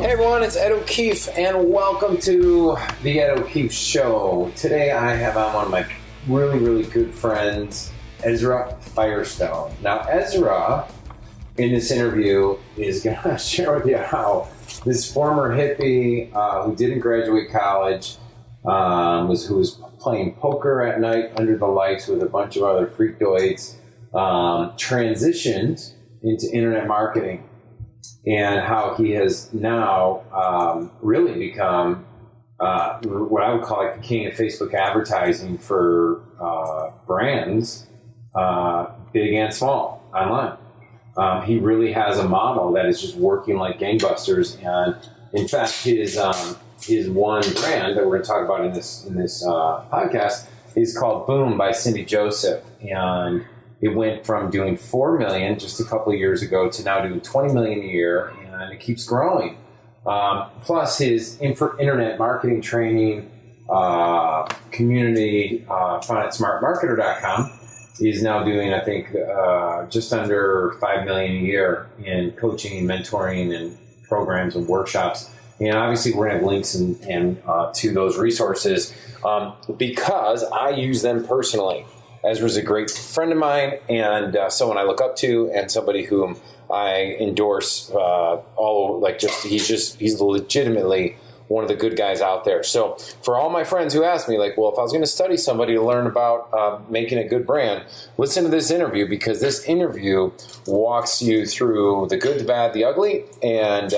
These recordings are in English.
Hey everyone, it's Ed O'Keefe and welcome to the Ed O'Keefe Show. Today I have on one of my really good friends, Ezra Firestone. Now Ezra, in this interview, is going to share with you how this former hippie who didn't graduate college, who was playing poker at night under the lights with a bunch of other freakoids, transitioned into internet marketing. And how he has now really become what I would call like the king of Facebook advertising for brands, big and small, online. He really has a model that is just working like gangbusters. And in fact, his one brand that we're going to talk about in this podcast is called Boom by Cindy Joseph. And it went from doing $4 million just a couple of years ago to now doing $20 million a year, and it keeps growing. Plus his internet marketing training community found at smartmarketer.com is now doing, I think, just under $5 million a year in coaching, mentoring, and programs and workshops. And obviously, we're going to have links and to those resources because I use them personally. Ezra's a great friend of mine and someone I look up to and somebody whom I endorse he's legitimately one of the good guys out there. So for all my friends who ask me, like, well, if I was going to study somebody to learn about making a good brand, listen to this interview because this interview walks you through the good, the bad, the ugly, and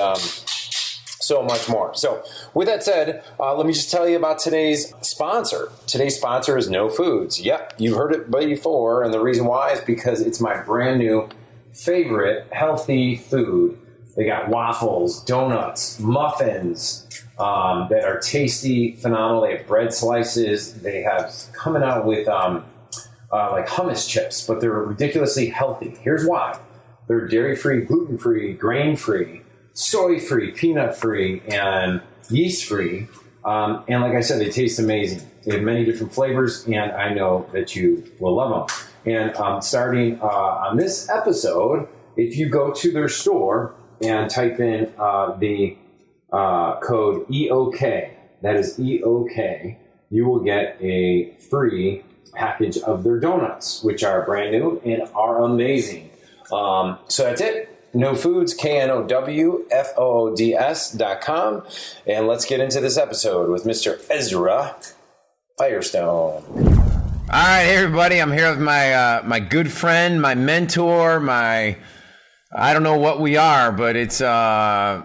so much more. So with that said, let me just tell you about today's sponsor. Today's sponsor is No Foods. Yep, you've heard it before, and the reason why is because it's my brand new favorite healthy food. They got waffles, donuts, muffins that are tasty, phenomenal. They have bread slices. They have coming out with like hummus chips, but they're ridiculously healthy. Here's why. They're dairy-free, gluten-free, grain-free, soy-free, peanut-free, and yeast-free. And like I said, they taste amazing. They have many different flavors, and I know that you will love them. And starting on this episode, if you go to their store and type in the code EOK, that is EOK, you will get a free package of their donuts, which are brand new and are amazing. So that's it. No Foods, KNOWFOODS.com. And let's get into this episode with Mr. Ezra Firestone. All right, hey everybody. I'm here with my good friend, my mentor, I don't know what we are, but it's longtime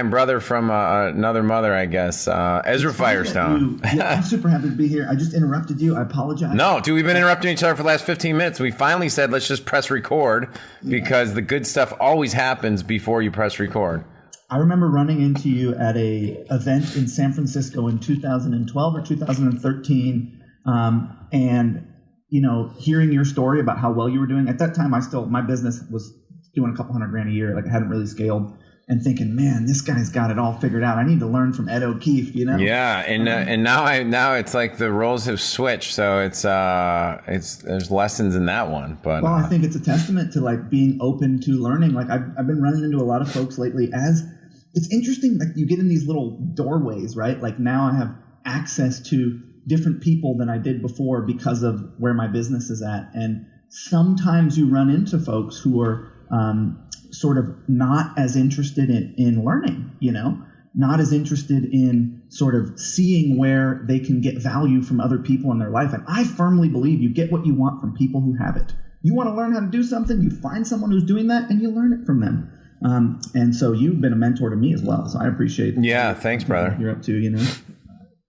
brother from another mother, I guess. Ezra Firestone. I'm super happy to be here. I just interrupted you. I apologize. No, dude, we've been interrupting each other for the last 15 minutes. We finally said let's just press record because the good stuff always happens before you press record. I remember running into you at a event in San Francisco in 2012 or 2013, and hearing your story about how well you were doing. At that time, my business was doing a couple $100,000 a year. Like I hadn't really scaled, and thinking, man, this guy's got it all figured out. I need to learn from Ed O'Keefe, Yeah, and now it's like the roles have switched, so it's there's lessons in that one. But I think it's a testament to like being open to learning. Like I've been running into a lot of folks lately. As it's interesting, like you get in these little doorways, right? Like now I have access to different people than I did before because of where my business is at. And sometimes you run into folks who are sort of not as interested in learning, not as interested in sort of seeing where they can get value from other people in their life. And I firmly believe you get what you want from people who have it. You want to learn how to do something, you find someone who's doing that and you learn it from them. And so you've been a mentor to me as well. So I appreciate thanks, brother. You're up to,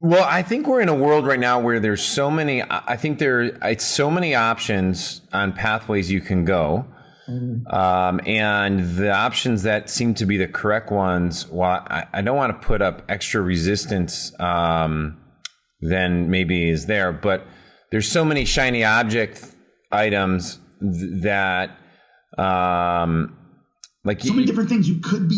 Well, I think we're in a world right now where there's so many, it's so many options on pathways you can go. And the options that seem to be the correct ones, while I don't want to put up extra resistance than maybe is there, but there's so many shiny object items that like so many different things you could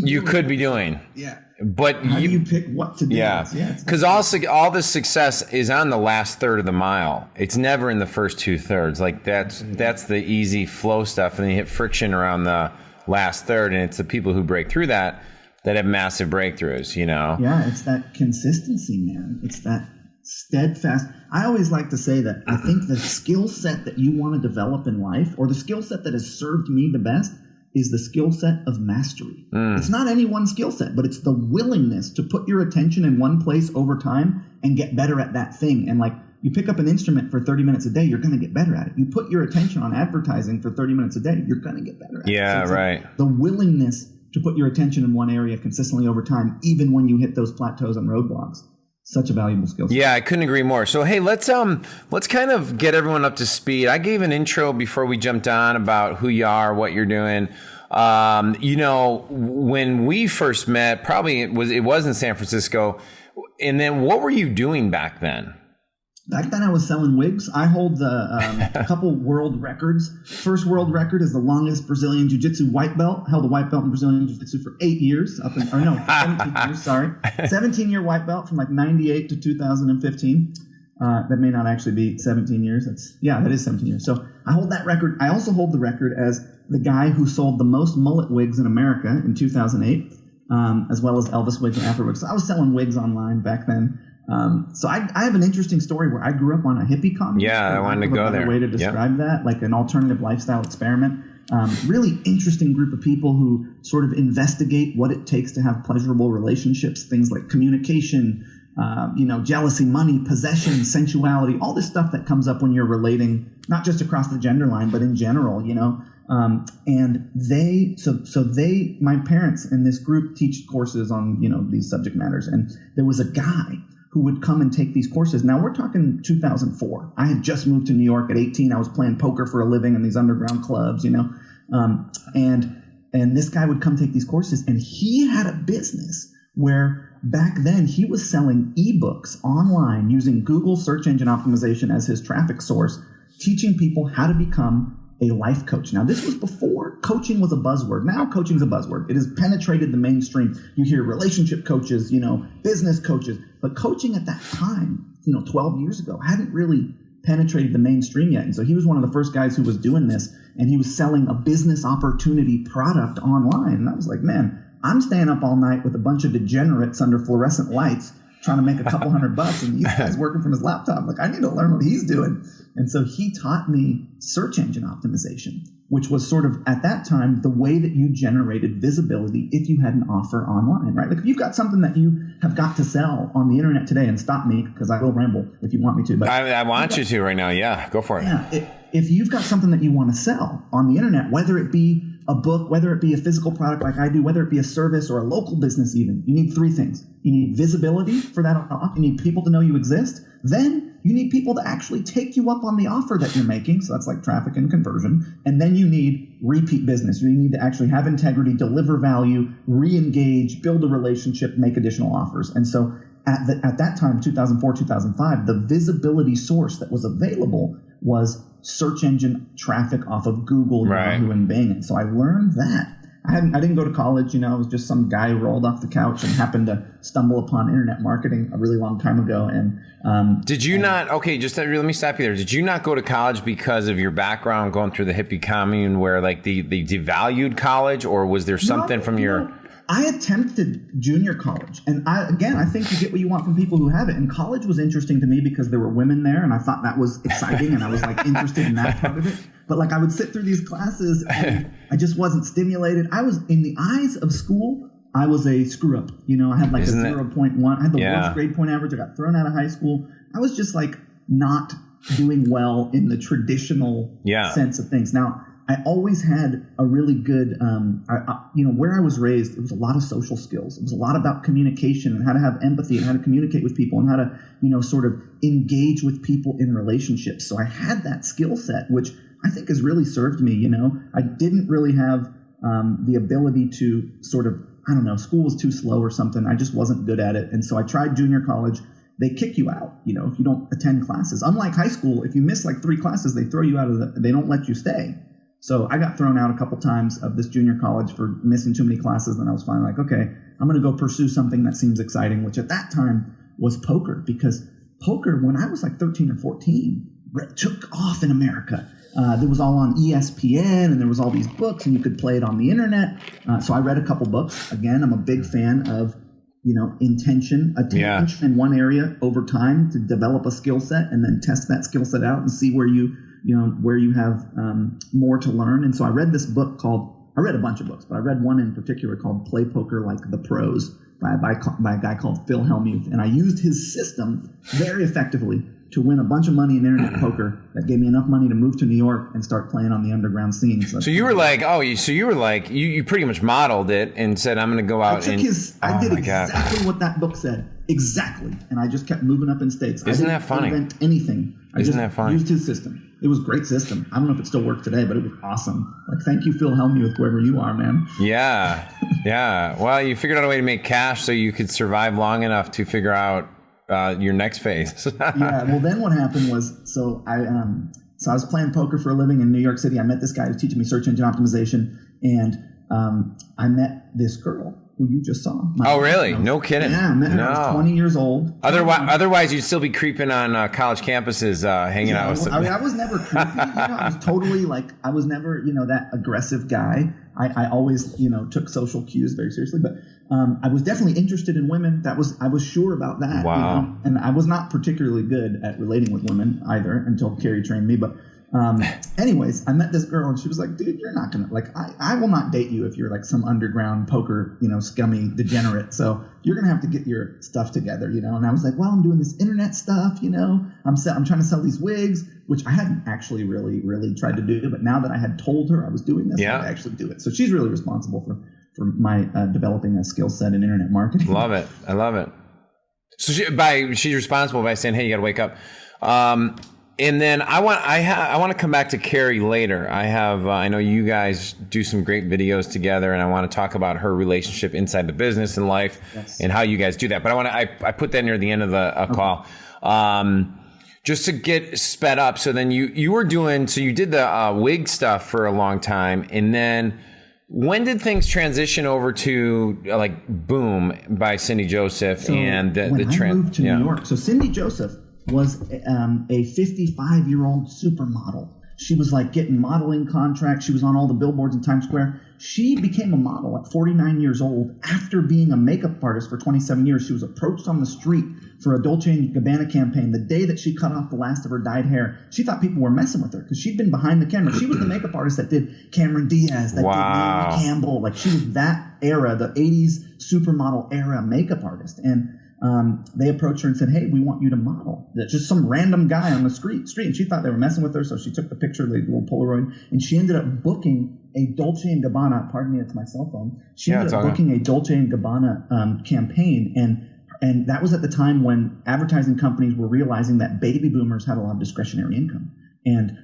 be doing. Yeah. But how do you pick what to do? Yeah, because all the success is on the last third of the mile. It's never in the first 2/3. Like that's the easy flow stuff, and then you hit friction around the last third. And it's the people who break through that have massive breakthroughs, you know? Yeah, it's that consistency, man. It's that steadfast. I always like to say that I think the skill set that you want to develop in life, or the skill set that has served me the best, is the skill set of mastery. It's not any one skill set, but it's the willingness to put your attention in one place over time and get better at that thing. And like, you pick up an instrument for 30 minutes a day, you're going to get better at it. You put your attention on advertising for 30 minutes a day, you're going to get better at it. Yeah, So right. like the willingness to put your attention in one area consistently over time, even when you hit those plateaus and roadblocks. Such a valuable skill set. Yeah, I couldn't agree more. So hey, let's kind of get everyone up to speed. I gave an intro before we jumped on about who you are, what you're doing. You know, when we first met, probably it was in San Francisco. And then what were you doing back then? Back then I was selling wigs. I hold a couple world records. First world record is the longest Brazilian Jiu-Jitsu white belt. Held a white belt in Brazilian Jiu-Jitsu for 8 years. 17 years, sorry. 17-year white belt from like 98 to 2015. That may not actually be 17 years. That is 17 years. So I hold that record. I also hold the record as the guy who sold the most mullet wigs in America in 2008, as well as Elvis wigs and Afro wigs. So I was selling wigs online back then. So I have an interesting story where I grew up on a hippie commune. Yeah, I wanted to go there. A way to describe that, like an alternative lifestyle experiment. Really interesting group of people who sort of investigate what it takes to have pleasurable relationships, things like communication, jealousy, money, possession, sensuality, all this stuff that comes up when you're relating, not just across the gender line, but in general, you know. And my parents in this group teach courses on, these subject matters. And there was a guy who would come and take these courses. Now we're talking 2004. I had just moved to New York at 18. I was playing poker for a living in these underground clubs, and this guy would come take these courses, and he had a business where back then he was selling ebooks online using Google search engine optimization as his traffic source, teaching people how to become a life coach. Now, this was before coaching was a buzzword. Now coaching is a buzzword. It has penetrated the mainstream. You hear relationship coaches, business coaches, but coaching at that time, 12 years ago, hadn't really penetrated the mainstream yet. And so he was one of the first guys who was doing this, and he was selling a business opportunity product online. And I was like, man, I'm staying up all night with a bunch of degenerates under fluorescent lights trying to make a couple $100, and these guys working from his laptop. Like, I need to learn what he's doing. And so he taught me search engine optimization, which was sort of at that time the way that you generated visibility if you had an offer online, right? Like if you've got something that you have got to sell on the internet today, and stop me because I will ramble if you want me to. But I want you to right now. Yeah, go for it. Yeah, if you've got something that you want to sell on the internet, whether it be a book, whether it be a physical product like I do, whether it be a service or a local business even, you need three things. You need visibility for that offer. You need people to know you exist. Then you need people to actually take you up on the offer that you're making. So that's like traffic and conversion. And then you need repeat business. You need to actually have integrity, deliver value, re-engage, build a relationship, make additional offers. And so at that time, 2004, 2005, the visibility source that was available was search engine traffic off of Google, Yahoo, and Bing. And so I learned that. I didn't go to college, I was just some guy who rolled off the couch and happened to stumble upon internet marketing a really long time ago. And did you not? Okay, just let me stop you there. Did you not go to college because of your background going through the hippie commune, where like they devalued college, or was there something from your? I attempted junior college, and I think you get what you want from people who have it. And college was interesting to me because there were women there, and I thought that was exciting, and I was like interested in that part of it. But like I would sit through these classes, and I just wasn't stimulated. I was, in the eyes of school, I was a screw up. I had like a 0.1. I had the worst grade point average. I got thrown out of high school. I was just like not doing well in the traditional sense of things. Now, I always had a really good, where I was raised, it was a lot of social skills. It was a lot about communication and how to have empathy and how to communicate with people and how to, sort of engage with people in relationships. So I had that skill set, which I think has really served me. I didn't really have the ability to sort of, school was too slow or something. I just wasn't good at it. And so I tried junior college. They kick you out, if you don't attend classes. Unlike high school, if you miss like 3 classes, they throw you out they don't let you stay. So I got thrown out a couple times of this junior college for missing too many classes. And I was finally like, okay, I'm going to go pursue something that seems exciting, which at that time was poker, because poker, when I was like 13 or 14, took off in America. There was all on ESPN, and there was all these books, and you could play it on the internet. So I read a couple books. Again, I'm a big fan of, attention in one area over time to develop a skill set, and then test that skill set out and see where you have more to learn. And so I read this book I read a bunch of books, but I read one in particular called Play Poker Like the Pros by a guy called Phil Hellmuth. And I used his system very effectively to win a bunch of money in internet poker that gave me enough money to move to New York and start playing on the underground scene. So you were like, you pretty much modeled it and said, I'm going to go out I did exactly what that book said. Exactly. And I just kept moving up in stakes. Isn't that funny? I didn't invent anything. Isn't that funny? Used his system. It was a great system. I don't know if it still works today, but it was awesome. Like, thank you, Phil Hellmuth, whoever you are, man. Yeah. Yeah. Well, you figured out a way to make cash so you could survive long enough to figure out your next phase. Yeah. Well, then what happened was, I was playing poker for a living in New York City. I met this guy who was teaching me search engine optimization, and I met this girl who you just saw. Oh, really? No kidding. Yeah, I met her. I was 20 years old. Otherwise, you'd still be creeping on college campuses, hanging out with somebody. I was never creepy. I was totally I was never, that aggressive guy. I always, took social cues very seriously, but I was definitely interested in women. I was sure about that. Wow. And I was not particularly good at relating with women either until Carrie trained me, but anyways, I met this girl and she was like, dude, you're not gonna I will not date you if you're like some underground poker, scummy degenerate. So you're gonna have to get your stuff together, And I was like, well, I'm doing this internet stuff, I'm trying to sell these wigs, which I hadn't actually really tried to do, but now that I had told her I was doing this, I'd actually do it. So she's really responsible for my developing a skill set in internet marketing. Love it. I love it. So she's responsible by saying, hey, you got to wake up. And then I want to come back to Carrie later. I know you guys do some great videos together, and I want to talk about her relationship inside the business and life, and how you guys do that. But I put that near the end of the call, just to get sped up. So then you did the wig stuff for a long time, and then when did things transition over to Boom by Cindy Joseph and the trend? I moved to New York. So Cindy Joseph was a 55-year-old supermodel. She was getting modeling contracts. She was on all the billboards in Times Square. She became a model at 49 years old after being a makeup artist for 27 years. She was approached on the street for a Dolce & Gabbana campaign. The day that she cut off the last of her dyed hair, she thought people were messing with her because she'd been behind the camera. She was the makeup artist that did Cameron Diaz, that did Naomi Campbell. She was that era, the 80s supermodel era makeup artist. And they approached her and said, hey, we want you to model. That's just some random guy on the street. And she thought they were messing with her, so she took the picture, the little Polaroid, and she ended up booking a Dolce & Gabbana, pardon me, it's my cell phone. She ended up booking a Dolce & Gabbana campaign, and that was at the time when advertising companies were realizing that baby boomers had a lot of discretionary income, and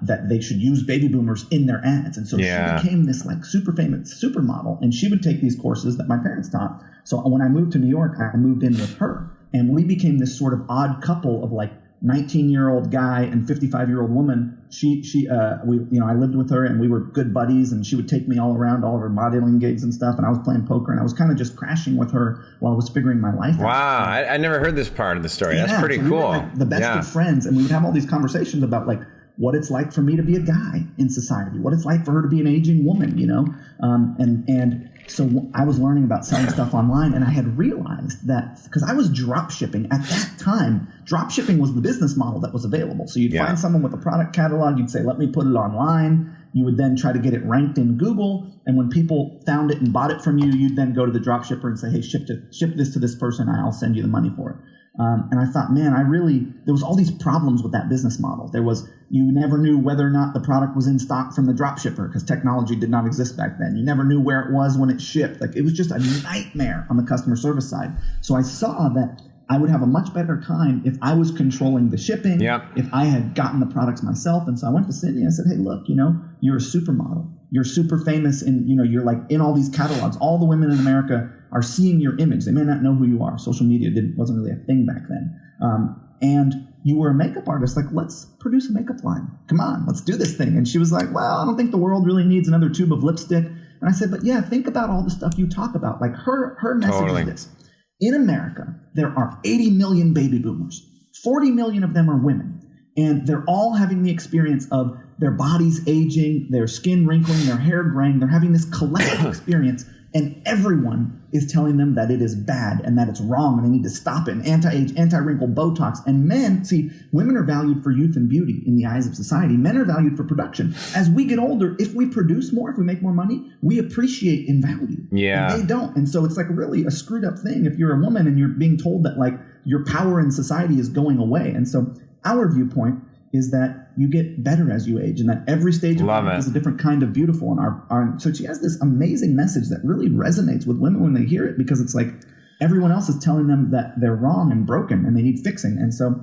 that they should use baby boomers in their ads. And so she became this super famous supermodel, and she would take these courses that my parents taught. So when I moved to New York, I moved in with her, and we became this sort of odd couple of 19-year-old guy and 55-year-old woman. I lived with her, and we were good buddies, and she would take me all around all of her modeling gigs and stuff, and I was playing poker, and I was kind of just crashing with her while I was figuring my life out. Wow, I never heard this part of the story. That's pretty cool. We were the best of friends, and we would have all these conversations about what it's like for me to be a guy in society, what it's like for her to be an aging woman, and so I was learning about selling stuff online, and I had realized that because I was drop shipping at that time, drop shipping was the business model that was available. So you'd find someone with a product catalog, you'd say, let me put it online. You would then try to get it ranked in Google. And when people found it and bought it from you, you'd then go to the drop shipper and say, hey, ship this to this person, and I'll send you the money for it. And I thought, man, there was all these problems with that business model. You never knew whether or not the product was in stock from the drop shipper because technology did not exist back then. You never knew where it was when it shipped. It was just a nightmare on the customer service side. So I saw that I would have a much better time if I was controlling the shipping, if I had gotten the products myself. And so I went to Cindy and I said, hey, look, you're a supermodel. You're super famous, and you're in all these catalogs. All the women in America are seeing your image. They may not know who you are. Social media wasn't really a thing back then. And you were a makeup artist. Let's produce a makeup line. Come on, let's do this thing. And she was like, well, I don't think the world really needs another tube of lipstick. And I said, but yeah, think about all the stuff you talk about. Her message is this. In America, there are 80 million baby boomers. 40 million of them are women. And they're all having the experience of their bodies aging, their skin wrinkling, their hair graying. They're having this collective experience. And everyone is telling them that it is bad and that it's wrong and they need to stop it. And anti-age, anti-wrinkle, Botox. And men, see, women are valued for youth and beauty in the eyes of society. Men are valued for production. As we get older, if we produce more, if we make more money, we appreciate in value. Yeah. And they don't. And so it's like really a screwed up thing if you're a woman and you're being told that like your power in society is going away. And so our viewpoint is that you get better as you age and that every stage of life is a different kind of beautiful. And so she has this amazing message that really resonates with women when they hear it, because it's like everyone else is telling them that they're wrong and broken and they need fixing. And so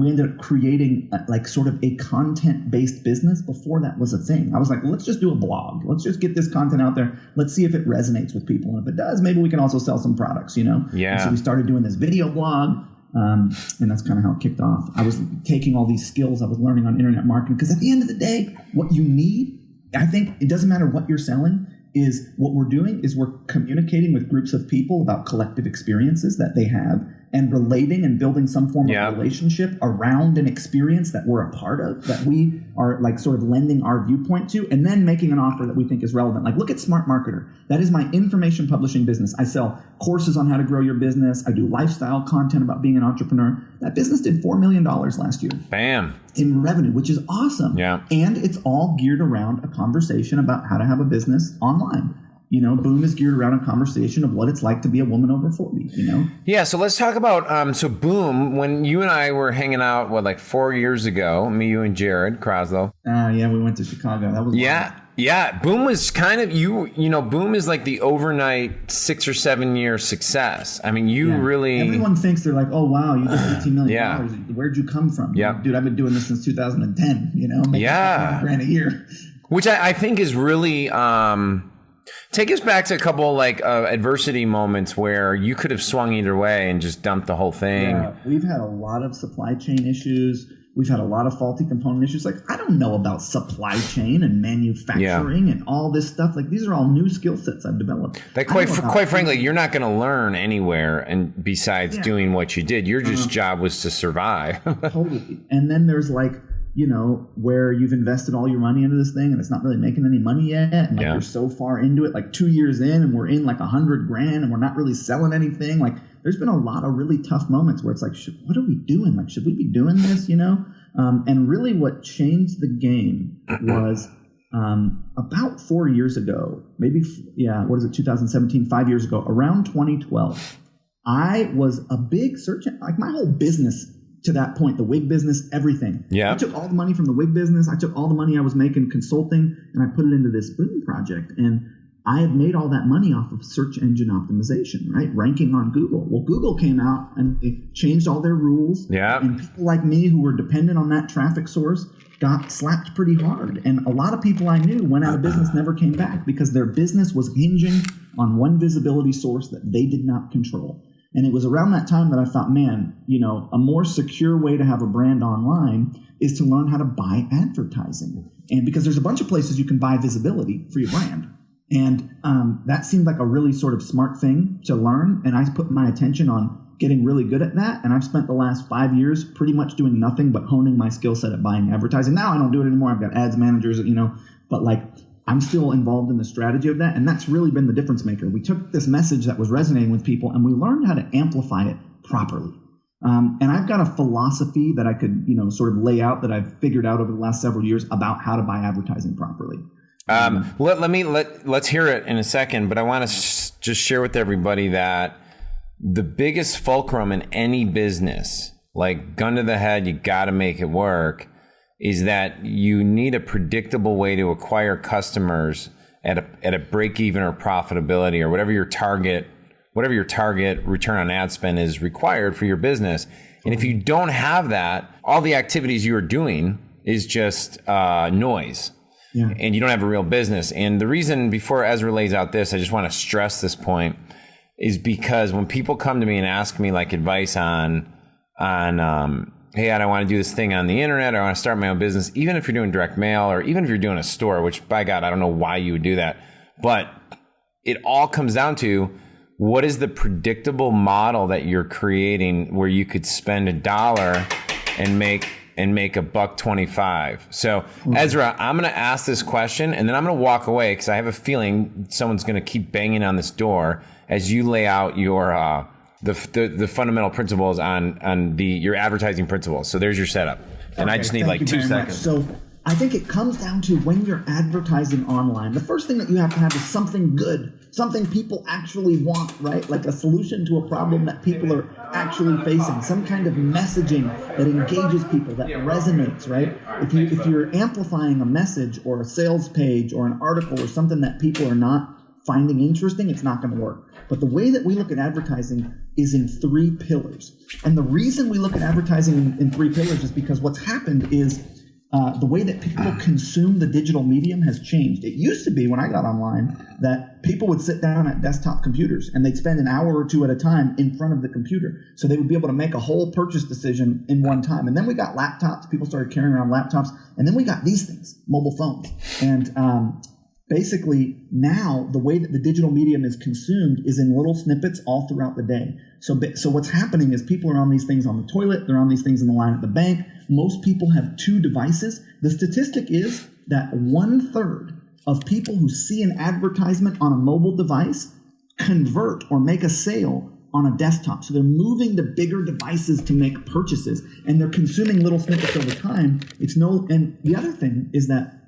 we ended up creating like sort of a content-based business before that was a thing. I was like, well, let's just do a blog. Let's just get this content out there. Let's see if it resonates with people. And if it does, maybe we can also sell some products, you know? Yeah. And so we started doing this video blog. And that's kind of how it kicked off. I was taking all these skills I was learning on internet marketing, because at the end of the day, what you need, I think it doesn't matter what you're selling, is what we're doing is we're communicating with groups of people about collective experiences that they have and relating and building some form of relationship around an experience that we're a part of, that we are like sort of lending our viewpoint to, and then making an offer that we think is relevant. Like, look at Smart Marketer. That is my information publishing business. I sell courses on how to grow your business. I do lifestyle content about being an entrepreneur. That business did $4 million last year. Bam. In revenue, which is awesome. Yeah. And it's all geared around a conversation about how to have a business online. You know, Boom is geared around a conversation of what it's like to be a woman over 40, you know? Yeah, so let's talk about, so Boom, when you and I were hanging out, like 4 years ago, me, you, and Jared Croslow. Yeah, we went to Chicago. That was wild. Yeah, Boom was kind of, you know, Boom is like the overnight 6 or 7 year success. I mean, you really... Everyone thinks they're like, oh, wow, you did $18 million. Where'd you come from? Yeah. Dude, I've been doing this since 2010, you know? Making $5,000 a year. Which I think is really... take us back to a couple like adversity moments where you could have swung either way and just dumped the whole thing. Yeah, we've had a lot of supply chain issues. We've had a lot of faulty component issues. Like, I don't know about supply chain and manufacturing and all this stuff. Like, these are all new skill sets I've developed. That quite frankly, you're not going to learn anywhere. And besides doing what you did, your just job was to survive. Totally. And then there's like, you know, where you've invested all your money into this thing and it's not really making any money yet. And like you're so far into it, like 2 years in, and we're in like $100,000 and we're not really selling anything. Like, there's been a lot of really tough moments where it's like, what are we doing? Like, should we be doing this, you know? And really what changed the game was about 4 years ago, maybe, 2017, 5 years ago, around 2012, I was a big search, like my whole business to that point, the wig business, everything. Yeah. I took all the money from the wig business. I took all the money I was making consulting and I put it into this Boom project. And I had made all that money off of search engine optimization, right? Ranking on Google. Well, Google came out and they changed all their rules. Yeah. And people like me who were dependent on that traffic source got slapped pretty hard. And a lot of people I knew went out of business, never came back because their business was hinging on one visibility source that they did not control. And it was around that time that I thought, man, you know, a more secure way to have a brand online is to learn how to buy advertising. And because there's a bunch of places you can buy visibility for your brand. And that seemed like a really sort of smart thing to learn. And I put my attention on getting really good at that. And I've spent the last 5 years pretty much doing nothing but honing my skill set at buying advertising. Now I don't do it anymore. I've got ads managers, you know, but like I'm still involved in the strategy of that. And that's really been the difference maker. We took this message that was resonating with people and we learned how to amplify it properly. And I've got a philosophy that I could, you know, sort of lay out that I've figured out over the last several years about how to buy advertising properly. Let's hear it in a second, but I want to just share with everybody that the biggest fulcrum in any business, like gun to the head, you got to make it work, is that you need a predictable way to acquire customers at a break even or profitability or whatever your target return on ad spend is required for your business. And if you don't have that, all the activities you are doing is just noise. Yeah. And you don't have a real business. And the reason, before Ezra lays out this, I just want to stress this point, is because when people come to me and ask me like advice on hey, I want to do this thing on the internet, or I want to start my own business, even if you're doing direct mail, or even if you're doing a store, which by God, I don't know why you would do that. But it all comes down to, what is the predictable model that you're creating where you could spend $1 and make and make $1.25. So Ezra, I'm going to ask this question and then I'm going to walk away because I have a feeling someone's going to keep banging on this door as you lay out your the fundamental principles on your advertising principles. So there's your setup. And I just need like 2 seconds. So I think it comes down to when you're advertising online, the first thing that you have to have is something good, something people actually want, right? Like a solution to a problem that people are actually facing, some kind of messaging that engages people, that resonates, right? If you're amplifying a message or a sales page or an article or something that people are not finding interesting, it's not going to work. But the way that we look at advertising is in 3 pillars. And the reason we look at advertising in 3 pillars is because what's happened is the way that people consume the digital medium has changed. It used to be, when I got online, that people would sit down at desktop computers and they'd spend an hour or 2 at a time in front of the computer. So they would be able to make a whole purchase decision in one time. And then we got laptops. People started carrying around laptops. And then we got these things, mobile phones. And basically, now the way that the digital medium is consumed is in little snippets all throughout the day. So what's happening is people are on these things on the toilet, they're on these things in the line at the bank. Most people have 2 devices. The statistic is that 1/3 of people who see an advertisement on a mobile device convert or make a sale on a desktop. So they're moving to bigger devices to make purchases, and they're consuming little snippets over time. And the other thing is that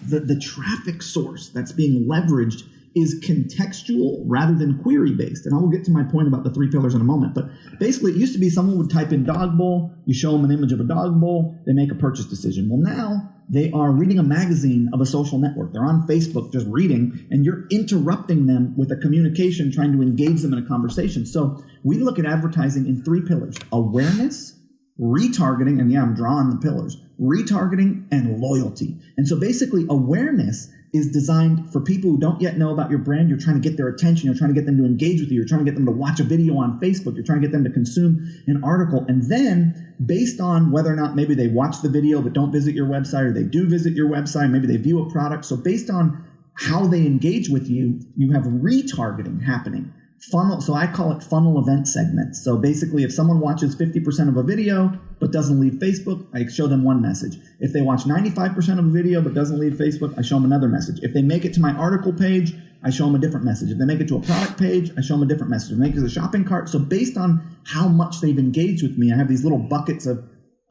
the traffic source that's being leveraged is contextual rather than query based. And I will get to my point about the 3 pillars in a moment. But basically, it used to be someone would type in dog bowl, you show them an image of a dog bowl, they make a purchase decision. Well, now they are reading a magazine of a social network. They're on Facebook just reading, and you're interrupting them with a communication, trying to engage them in a conversation. So we look at advertising in 3 pillars: awareness, retargeting, and I'm drawing the pillars, retargeting and loyalty. And so basically, awareness is designed for people who don't yet know about your brand. You're trying to get their attention. You're trying to get them to engage with you. You're trying to get them to watch a video on Facebook. You're trying to get them to consume an article. And then based on whether or not maybe they watch the video but don't visit your website, or they do visit your website, maybe they view a product. So based on how they engage with you, you have retargeting happening. Funnel, so I call it funnel event segments. So basically, if someone watches 50% of a video but doesn't leave Facebook, I show them one message. If they watch 95% of a video but doesn't leave Facebook, I show them another message. If they make it to my article page, I show them a different message. If they make it to a product page, I show them a different message. If they make it to a shopping cart. So based on how much they've engaged with me, I have these little buckets of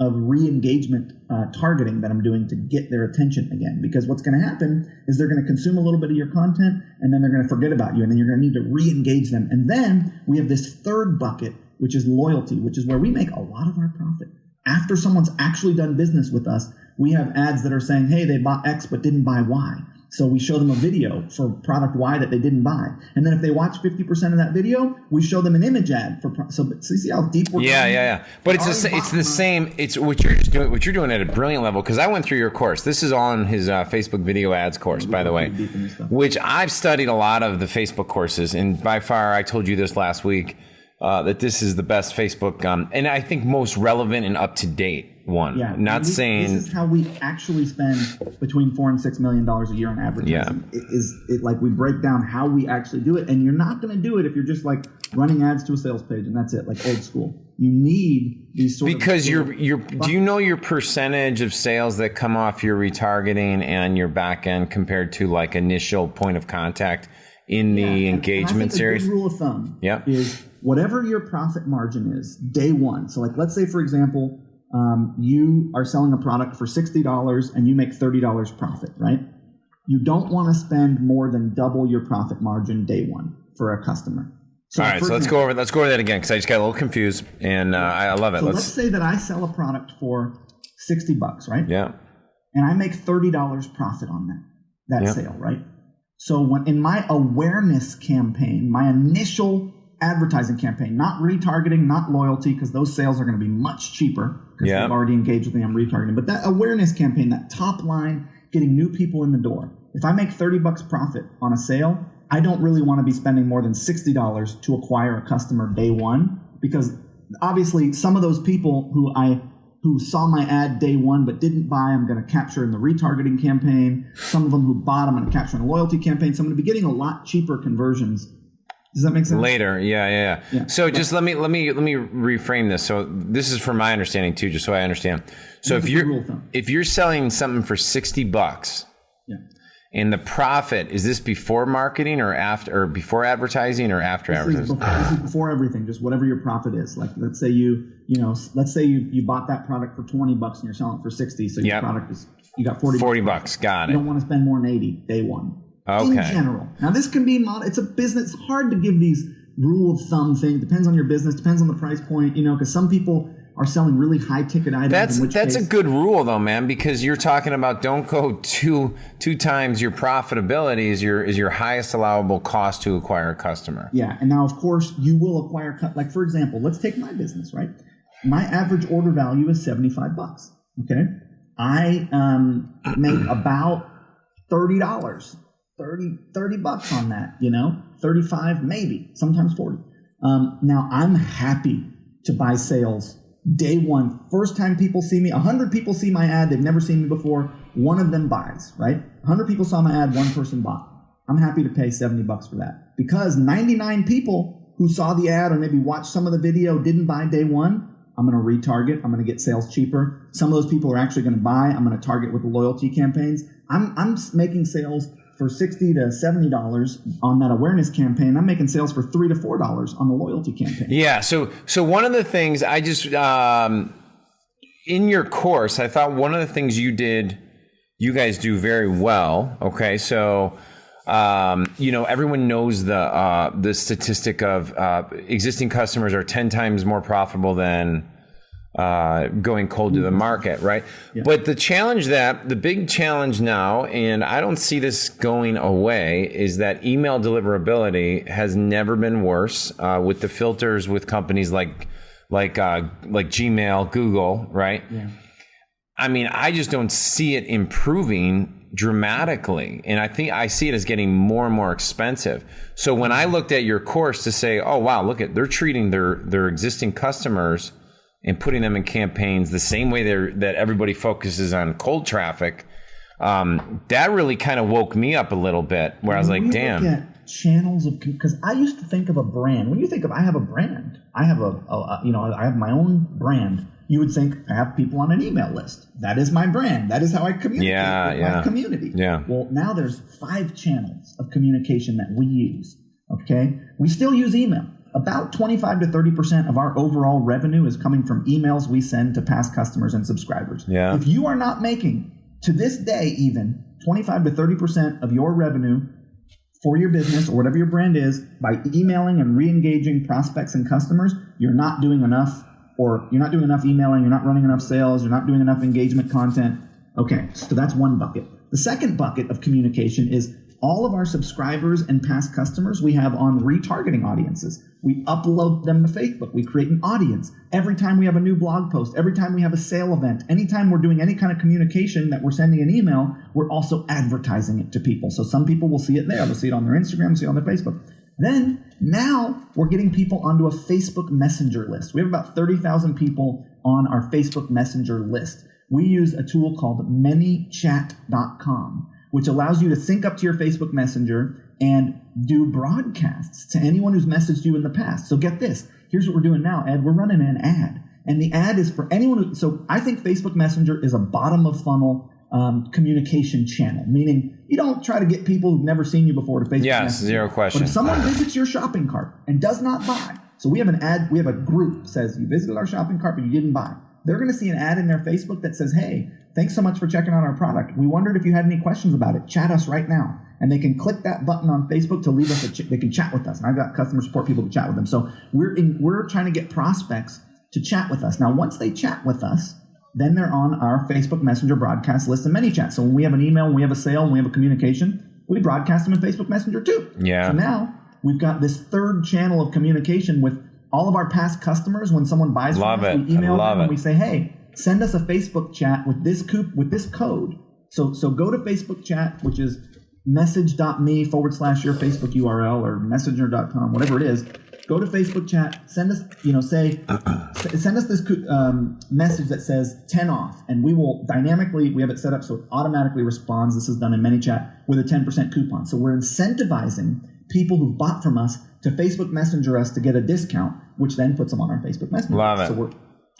re-engagement targeting that I'm doing to get their attention again. Because what's going to happen is they're going to consume a little bit of your content, and then they're going to forget about you, and then you're going to need to re-engage them. And then we have this third bucket, which is loyalty, which is where we make a lot of our profit. After someone's actually done business with us, we have ads that are saying, hey, they bought X but didn't buy Y. So we show them a video for product Y that they didn't buy. And then if they watch 50% of that video, we show them an image ad for so you see how deep we're going? Yeah. But it's the same. It's what you're doing at a brilliant level, because I went through your course. This is all in his Facebook video ads course, by the way, which I've studied a lot of the Facebook courses, and by far, I told you this last week, that this is the best Facebook, and I think most relevant and up to date one. Yeah, this is how we actually spend between $4 and $6 million a year on advertising. Yeah. Like we break down how we actually do it, and you're not going to do it if you're just like running ads to a sales page and that's it, like old school. You need these sort because do you know your percentage of sales that come off your retargeting and your back end compared to like initial point of contact in the engagement series? A good rule of thumb is whatever your profit margin is day one. So like, let's say for example, you are selling a product for $60 and you make $30 profit, right? You don't want to spend more than double your profit margin day one for a customer. So all right, so let's go over that again, because I just got a little confused, and I love it. So let's say that I sell a product for $60, right? Yeah. And I make $30 profit on that sale, right? So when in my awareness campaign, my initial advertising campaign, not retargeting, not loyalty, because those sales are going to be much cheaper because they've already engaged with me, I'm retargeting. But that awareness campaign, that top line, getting new people in the door. If I make $30 profit on a sale, I don't really want to be spending more than $60 to acquire a customer day one, because obviously some of those people who saw my ad day one but didn't buy, I'm going to capture in the retargeting campaign. Some of them who bought, I'm going to capture in a loyalty campaign. So I'm going to be getting a lot cheaper conversions Does that make sense? Later, yeah. So just let me reframe this. So this is from my understanding too, just so I understand. So if you're selling something for $60, and the profit, is this before marketing or after, or before advertising or after advertising? This is before everything, just whatever your profit is. Like let's say you bought that product for $20 and you're selling it for 60, so your product is, you got $40. Got it. You don't want to spend more than 80 day one. Okay. In general. Now this can be, it's a business, it's hard to give these rule of thumb thing. Depends on your business, depends on the price point, because some people are selling really high ticket items. That's a good rule though, man, because you're talking about don't go two times your profitability is your highest allowable cost to acquire a customer. Yeah, and now of course you will acquire, like for example, let's take my business, right? My average order value is $75. Okay, I make about $30. $30 on that, 35 maybe, sometimes 40. Now I'm happy to buy sales day one. First time people see me, 100 people see my ad, they've never seen me before, one of them buys, right? 100 people saw my ad, one person bought. I'm happy to pay $70 for that because 99 people who saw the ad or maybe watched some of the video didn't buy day one. I'm going to retarget. I'm going to get sales cheaper. Some of those people are actually going to buy. I'm going to target with the loyalty campaigns. I'm making sales for $60 to $70 on that awareness campaign. I'm making sales for $3 to $4 on the loyalty campaign. Yeah. So one of the things I just, in your course, I thought one of the things you guys do very well. Okay. So, everyone knows the statistic of, existing customers are 10 times more profitable than, going cold to the market, right? Yeah. But the big challenge now, and I don't see this going away, is that email deliverability has never been worse with the filters with companies like Gmail, Google, right? Yeah. I mean, I just don't see it improving dramatically, and I see it as getting more and more expensive. So when I looked at your course to say, oh wow, they're treating their existing customers and putting them in campaigns the same way that everybody focuses on cold traffic, that really kind of woke me up a little bit. Where I was like, "Damn!" Look at channels of, because I used to think of a brand. When you think of, I have a brand. I have I have my own brand. You would think I have people on an email list. That is my brand. That is how I communicate with my community. Yeah. Well, now there's 5 channels of communication that we use. Okay, we still use email. About 25 to 30% of our overall revenue is coming from emails we send to past customers and subscribers. Yeah. If you are not making, to this day even, 25 to 30% of your revenue for your business or whatever your brand is by emailing and re-engaging prospects and customers, you're not doing enough, or you're not doing enough emailing, you're not running enough sales, you're not doing enough engagement content. Okay, so that's one bucket. The second bucket of communication is all of our subscribers and past customers we have on retargeting audiences. We upload them to Facebook. We create an audience. Every time we have a new blog post, every time we have a sale event, anytime we're doing any kind of communication that we're sending an email, we're also advertising it to people. So some people will see it there. They'll see it on their Instagram, see it on their Facebook. Then now we're getting people onto a Facebook Messenger list. We have about 30,000 people on our Facebook Messenger list. We use a tool called ManyChat.com, which allows you to sync up to your Facebook Messenger and do broadcasts to anyone who's messaged you in the past. So get this. Here's what we're doing now, Ed. We're running an ad. And the ad is for anyone who, so I think Facebook Messenger is a bottom of funnel communication channel, meaning you don't try to get people who've never seen you before to Facebook Messenger. Yes, zero question. But if someone visits your shopping cart and does not buy, so we have an ad, we have a group that says you visited our shopping cart but you didn't buy. They're going to see an ad in their Facebook that says, hey, thanks so much for checking out our product. We wondered if you had any questions about it. Chat us right now. And they can click that button on Facebook to leave us they can chat with us. And I've got customer support people to chat with them. So we're trying to get prospects to chat with us. Now, once they chat with us, then they're on our Facebook Messenger broadcast list and ManyChat. So when we have an email, when we have a sale, when we have a communication, we broadcast them in Facebook Messenger too. Yeah. So now we've got this third channel of communication with all of our past customers. When someone buys from us, we email them and we say, hey, send us a Facebook chat with this code. So go to Facebook chat, which is message.me/your Facebook URL or messenger.com, whatever it is. Go to Facebook chat, send us, send us this message that says 10 off, and we will dynamically, we have it set up so it automatically responds. This is done in ManyChat with a 10% coupon. So we're incentivizing people who've bought from us to Facebook Messenger us to get a discount, which then puts them on our Facebook Messenger. Love it. So we're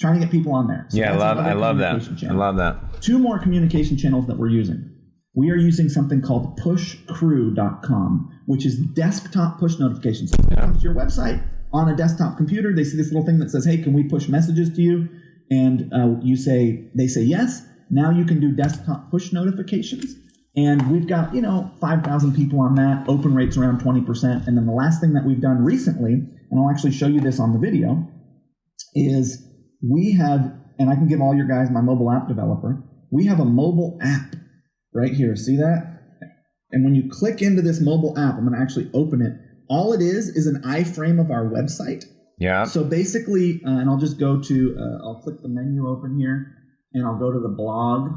trying to get people on there. So I love that. Channel. I love that. 2 more communication channels that we're using. We are using something called pushcrew.com, which is desktop push notifications. So when it comes to your website on a desktop computer, they see this little thing that says, hey, can we push messages to you? And they say yes. Now you can do desktop push notifications. And we've got, 5,000 people on that. Open rate's around 20%. And then the last thing that we've done recently, and I'll actually show you this on the video, is we have, and I can give all your guys my mobile app developer, we have a mobile app right here. See that? And when you click into this mobile app, I'm going to actually open it. All it is an iframe of our website. Yeah. So basically, and I'll just go to, I'll click the menu open here, and I'll go to the blog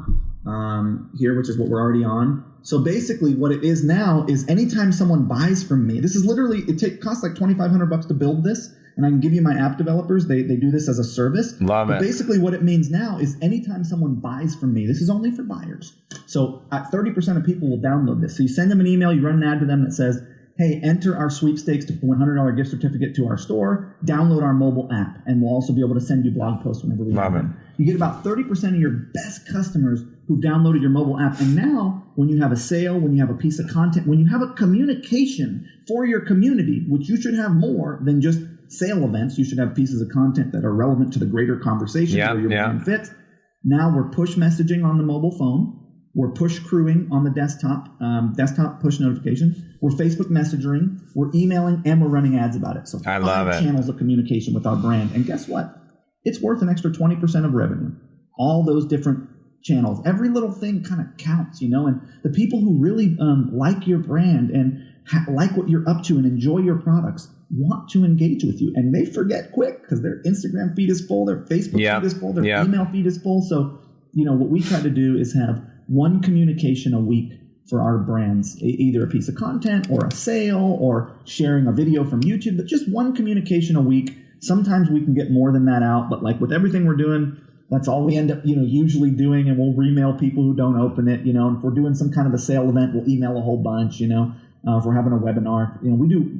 here, which is what we're already on. So basically what it is now is anytime someone buys from me, this is literally, it costs like $2,500 to build this, and I can give you my app developers. They do this as a service. Love it. Basically what it means now is anytime someone buys from me, this is only for buyers. So at 30% of people will download this. So you send them an email, you run an ad to them that says, hey, enter our sweepstakes to $100 gift certificate to our store, download our mobile app, and we'll also be able to send you blog posts whenever we have them. You get about 30% of your best customers who've downloaded your mobile app. And now when you have a sale, when you have a piece of content, when you have a communication for your community, which you should have more than just sale events, you should have pieces of content that are relevant to the greater conversation where your brand fits. Now we're push messaging on the mobile phone. We're push crewing on the desktop push notification. We're Facebook messaging. We're emailing, and we're running ads about it. So I love it. 5 channels of communication with our brand. And guess what? It's worth an extra 20% of revenue. All those different channels. Every little thing kind of counts, and the people who really like your brand and like what you're up to and enjoy your products want to engage with you. And they forget quick because their Instagram feed is full, their Facebook feed is full, their email feed is full. So, what we try to do is have one communication a week for our brands, either a piece of content or a sale or sharing a video from YouTube, but just one communication a week. Sometimes we can get more than that out, but like with everything we're doing, that's all we end up, usually doing, and we'll remail people who don't open it, and if we're doing some kind of a sale event, we'll email a whole bunch, if we're having a webinar,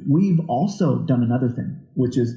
we've also done another thing, which is,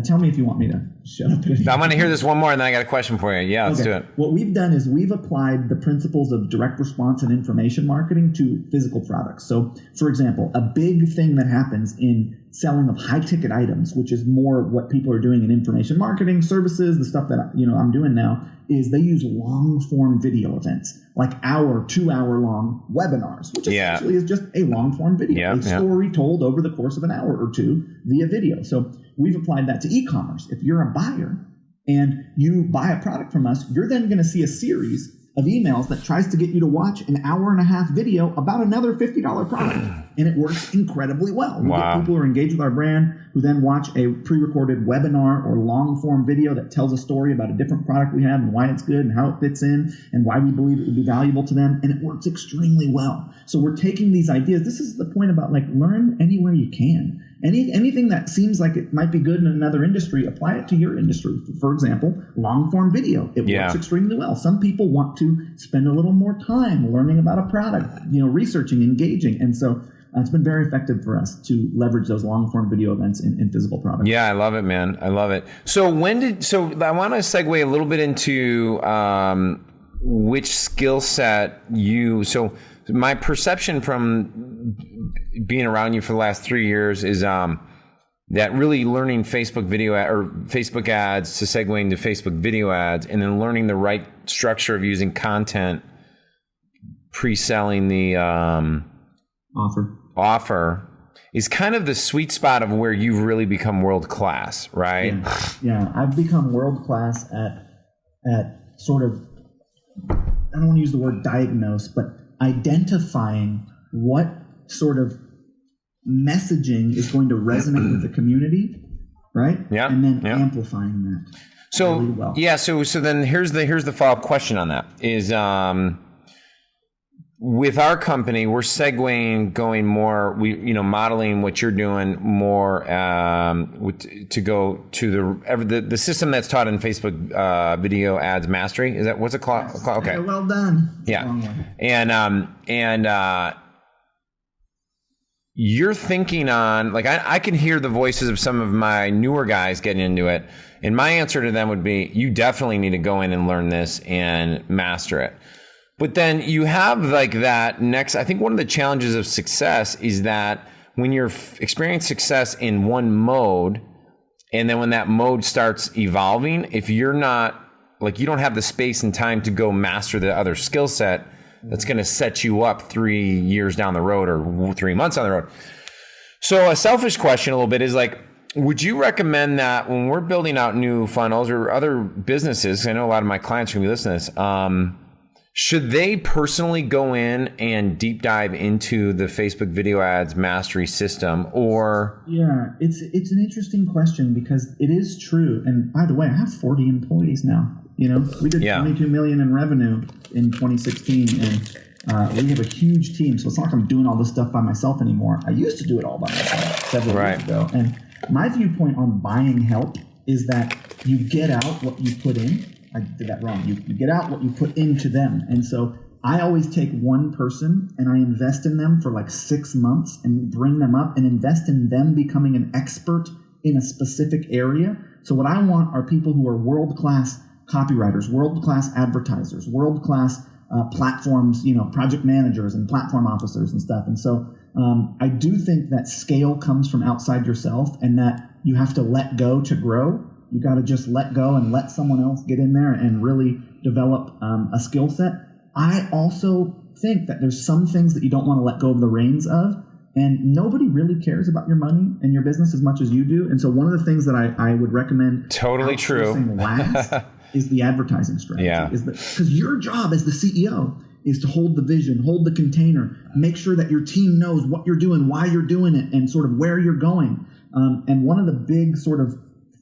tell me if you want me to shut up. I'm going to hear this one more, and then I got a question for you. Yeah, let's do it. What we've done is we've applied the principles of direct response and information marketing to physical products. So, for example, a big thing that happens in selling of high-ticket items, which is more what people are doing in information marketing services, the stuff that I'm doing now, is they use long-form video events, like 2-hour long webinars, which essentially is just a long-form video, a story told over the course of an hour or two via video. So we've applied that to e-commerce. If you're a buyer and you buy a product from us, you're then going to see a series of emails that tries to get you to watch an 1.5-hour video about another $50 product. And it works incredibly well. We get people who are engaged with our brand who then watch a pre-recorded webinar or long-form video that tells a story about a different product we have and why it's good and how it fits in and why we believe it would be valuable to them. And it works extremely well. So we're taking these ideas. This is the point about learn anywhere you can. Anything that seems like it might be good in another industry, apply it to your industry. For example, long-form video. It works extremely well. Some people want to spend a little more time learning about a product, researching, engaging. And so it's been very effective for us to leverage those long-form video events in physical products. Yeah, I love it, man. I love it. So I want to segue a little bit into which skill set so my perception from being around you for the last 3 years is that really learning Facebook video or Facebook ads to segue into Facebook video ads, and then learning the right structure of using content, pre-selling the offer is kind of the sweet spot of where you've really become world class, right? Yeah. I've become world class at sort of, I don't want to use the word diagnose, but identifying what sort of messaging is going to resonate with the community, right? Yeah. And then amplifying that. So really well. So then here's the follow-up question on that is with our company, we're segueing, going more, modeling what you're doing more to go to the system that's taught in Facebook video ads mastery. Is that what's it called? Yes. Okay, well done. Yeah, and you're thinking on, like, I can hear the voices of some of my newer guys getting into it. And my answer to them would be, you definitely need to go in and learn this and master it. But then you have like that next, I think one of the challenges of success is that when you're experiencing success in one mode, and then when that mode starts evolving, if you're not, like, you don't have the space and time to go master the other skill set, that's going to set you up 3 years down the road or 3 months down the road. So a selfish question a little bit is like, would you recommend that when we're building out new funnels or other businesses, I know a lot of my clients are going to be listening to this, should they personally go in and deep dive into the Facebook video ads mastery system, or? Yeah, it's an interesting question because it is true. And by the way, I have 40 employees now. You know, we did 22 million in revenue in 2016, and we have a huge team. So it's not like I'm doing all this stuff by myself anymore. I used to do it all by myself several years ago. And my viewpoint on buying help is that you get out what you put in. I did that wrong. You get out what you put into them. And so I always take one person and I invest in them for like 6 months and bring them up and invest in them becoming an expert in a specific area. So what I want are people who are world-class copywriters, world-class advertisers, world-class platforms, project managers and platform officers and stuff. And so I do think that scale comes from outside yourself and that you have to let go to grow. You got to just let go and let someone else get in there and really develop a skill set. I also think that there's some things that you don't want to let go of the reins of, and nobody really cares about your money and your business as much as you do. And so one of the things that I would recommend totally true last is the advertising strategy. Yeah. Because your job as the CEO is to hold the vision, hold the container, make sure that your team knows what you're doing, why you're doing it, and sort of where you're going. And one of the big sort of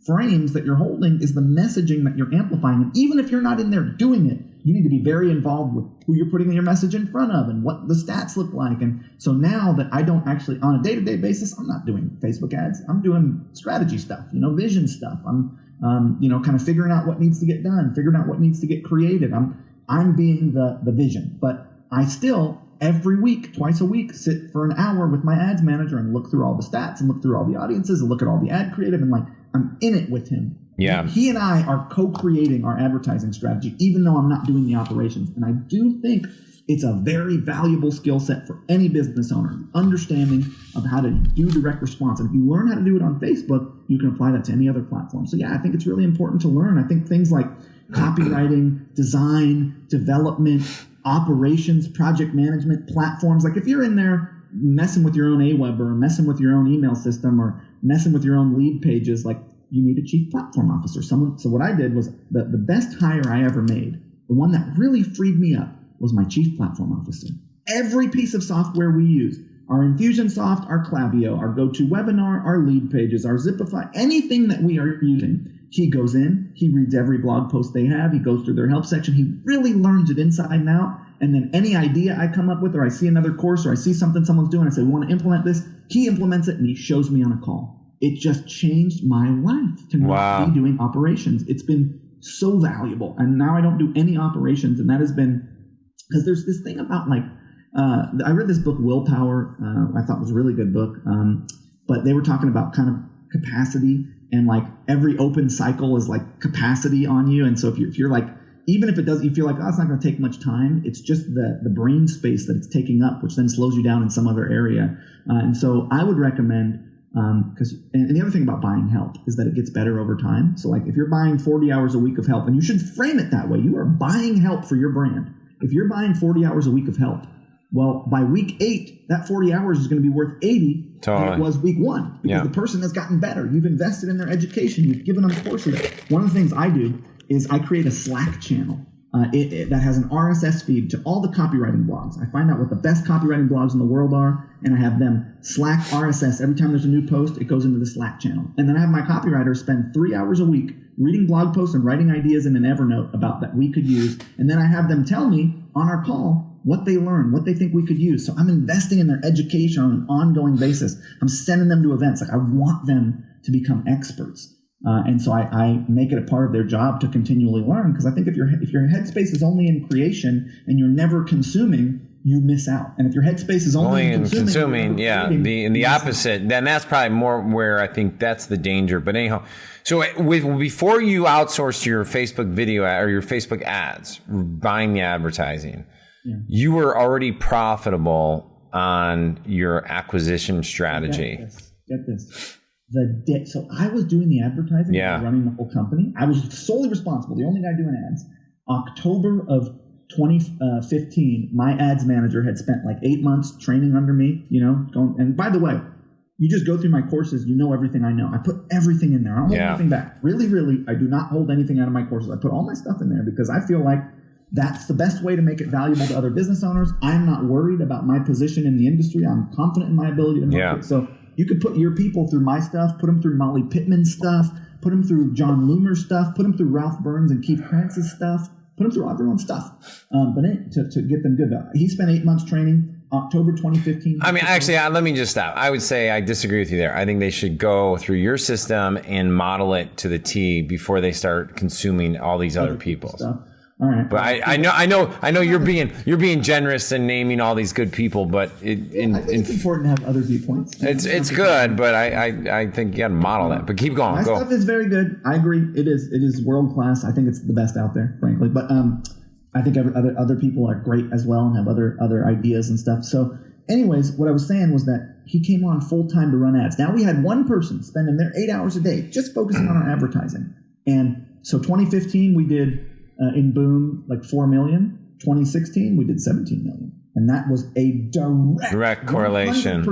frames that you're holding is the messaging that you're amplifying. And even if you're not in there doing it, you need to be very involved with who you're putting your message in front of and what the stats look like. And so now that I don't actually, on a day-to-day basis, I'm not doing Facebook ads. I'm doing strategy stuff, vision stuff. I'm, kind of figuring out what needs to get done, figuring out what needs to get created. I'm being the vision, but I still every week, twice a week, sit for an hour with my ads manager and look through all the stats and look through all the audiences and look at all the ad creative, and I'm in it with him. Yeah. He and I are co-creating our advertising strategy, even though I'm not doing the operations. And I do think it's a very valuable skill set for any business owner, understanding of how to do direct response. And if you learn how to do it on Facebook, you can apply that to any other platform. So yeah, I think it's really important to learn. I think things like copywriting, design, development, operations, project management, platforms. Like if you're in there messing with your own Aweber or messing with your own email system or messing with your own lead pages, like you need a chief platform officer. So what I did was the best hire I ever made, the one that really freed me up, was my chief platform officer. Every piece of software we use, our Infusionsoft, our Klaviyo, our GoToWebinar, our lead pages, our Zipify, anything that we are using, he goes in, he reads every blog post they have, he goes through their help section, he really learns it inside and out, and then any idea I come up with, or I see another course, or I see something someone's doing, I say, we want to implement this, he implements it, and he shows me on a call. It just changed my life to not be doing operations. It's been so valuable, and now I don't do any operations, and that has been, because there's this thing about I read this book, Willpower, I thought was a really good book, but they were talking about kind of capacity, and every open cycle is capacity on you. And so if you're even if it doesn't, you feel like, it's not going to take much time. It's just the brain space that it's taking up, which then slows you down in some other area. And so I would recommend, and the other thing about buying help is that it gets better over time. So if you're buying 40 hours a week of help, and you should frame it that way, you are buying help for your brand. If you're buying 40 hours a week of help, well, by week 8, that 40 hours is going to be worth 80 than it was week 1, because the person has gotten better. You've invested in their education. You've given them courses. One of the things I do is I create a Slack channel that has an RSS feed to all the copywriting blogs. I find out what the best copywriting blogs in the world are, and I have them Slack RSS. Every time there's a new post, it goes into the Slack channel. And then I have my copywriters spend 3 hours a week reading blog posts and writing ideas in an Evernote about that we could use. And then I have them tell me on our call what they learned, what they think we could use. So I'm investing in their education on an ongoing basis. I'm sending them to events. I want them to become experts. And so I make it a part of their job to continually learn, because I think if your headspace is only in creation and you're never consuming, you miss out. And if your headspace is only in consuming, the opposite, then that's probably more where I think that's the danger. But anyhow, so before you outsourced your Facebook video or your Facebook ads, buying the advertising, you were already profitable on your acquisition strategy. Get this. So I was doing the advertising, I was running the whole company. I was solely responsible, the only guy doing ads. October of 2015, my ads manager had spent like 8 months training under me, and by the way, you just go through my courses, you know everything I know. I put everything in there. I don't hold anything back. Really, I do not hold anything out of my courses. I put all my stuff in there because I feel like that's the best way to make it valuable to other business owners. I'm not worried about my position in the industry. I'm confident in my ability to market. So you could put your people through my stuff, put them through Molly Pittman's stuff, put them through John Loomer's stuff, put them through Ralph Burns and Keith Krantz's stuff, put them through everyone's stuff, to get them good. He spent 8 months training. October 2015. I mean, actually, let me just stop. I would say I disagree with you there. I think they should go through your system and model it to the T before they start consuming all these other people's. All right. But I know you're being generous and naming all these good people, but I think it's important to have other viewpoints. It's good, but I think you got to model that. But keep going. My stuff is very good. I agree. It is world class. I think it's the best out there, frankly. But I think other people are great as well and have other ideas and stuff. So, anyways, what I was saying was that he came on full time to run ads. Now we had one person spending their 8 hours a day just focusing on our advertising. And so 2015 we did in boom like 4 million. 2016 we did 17 million, and that was a direct correlation.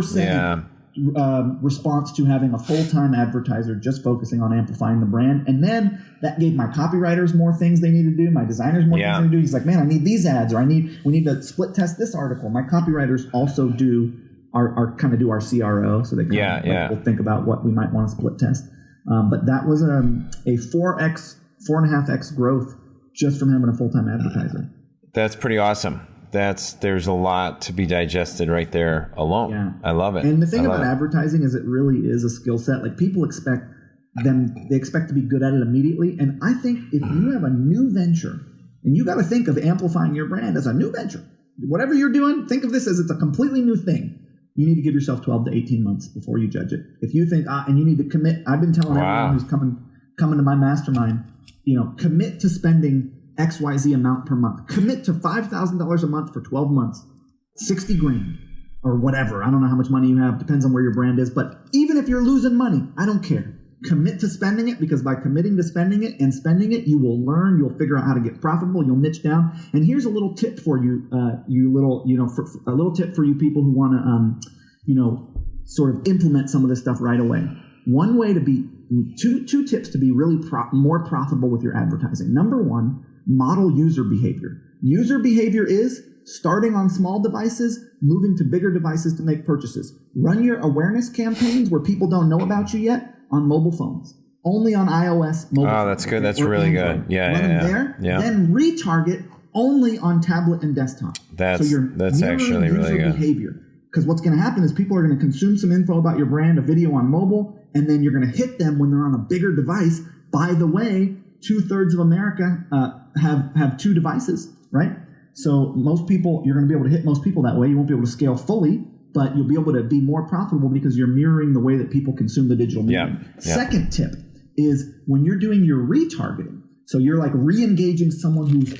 Response to having a full-time advertiser just focusing on amplifying the brand. And then that gave my copywriters more things they need to do, my designers more things they need to do. He's like, man, I need these ads, or we need to split test this article. My copywriters also do our CRO, so they will think about what we might want to split test. But that was a 4.5x growth just from having a full-time advertiser. That's pretty awesome. There's a lot to be digested right there alone. Yeah. I love it. And the thing about advertising is it really is a skill set. Like people expect to be good at it immediately. And I think if you have a new venture, and you got to think of amplifying your brand as a new venture, whatever you're doing, think of this as it's a completely new thing. You need to give yourself 12 to 18 months before you judge it. If you think, and you need to commit, I've been telling everyone who's coming to my mastermind, commit to spending XYZ amount per month. Commit to $5,000 a month for 12 months, 60 grand or whatever. I don't know how much money you have. Depends on where your brand is. But even if you're losing money, I don't care. Commit to spending it, because by committing to spending it, you will learn. You'll figure out how to get profitable. You'll niche down. And here's a little tip for you, a little tip for you people who want to, sort of implement some of this stuff right away. One way to be, two tips to be really more profitable with your advertising. Number one, model user behavior. User behavior is starting on small devices, moving to bigger devices to make purchases. Run your awareness campaigns where people don't know about you yet on mobile phones. Only on iOS mobile phones. Oh, that's good. That's really good. Yeah, Run them there. Yeah. Then retarget only on tablet and desktop. That's actually really good. Behavior. Because what's going to happen is people are going to consume some info about your brand, a video on mobile, and then you're going to hit them when they're on a bigger device. By the way, 2/3 of America have two devices, right? So most people, you're going to be able to hit most people that way. You won't be able to scale fully, but you'll be able to be more profitable because you're mirroring the way that people consume the digital medium. Yeah. Second tip is when you're doing your retargeting. So you're like re-engaging someone who's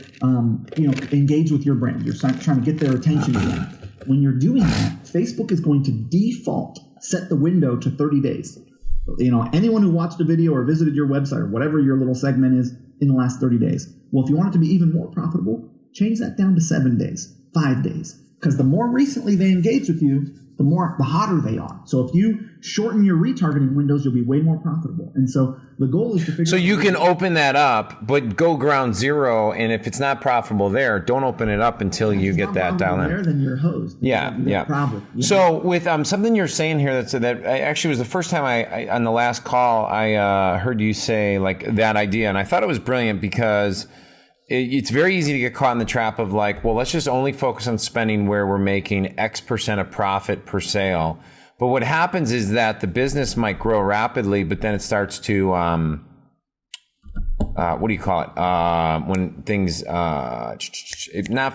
engaged with your brand. You're trying to get their attention again. When you're doing that, Facebook is going to default set the window to 30 days. Anyone who watched a video or visited your website or whatever your little segment is in the last 30 days. Well, if you want it to be even more profitable, change that down to 7 days, 5 days. Because the more recently they engage with you, the hotter they are. So if you shorten your retargeting windows, you'll be way more profitable. And so the goal is to figure out. So you can open that up, but go ground zero. And if it's not profitable there, don't open it up until you get that down there. Then you're hosed. Yeah. Problem. Yeah. So with something you're saying here that actually was the first time I on the last call I heard you say like that idea, and I thought it was brilliant because it's very easy to get caught in the trap of like, well, let's just only focus on spending where we're making X% of profit per sale. But what happens is that the business might grow rapidly, but then it starts to, what do you call it? When things, not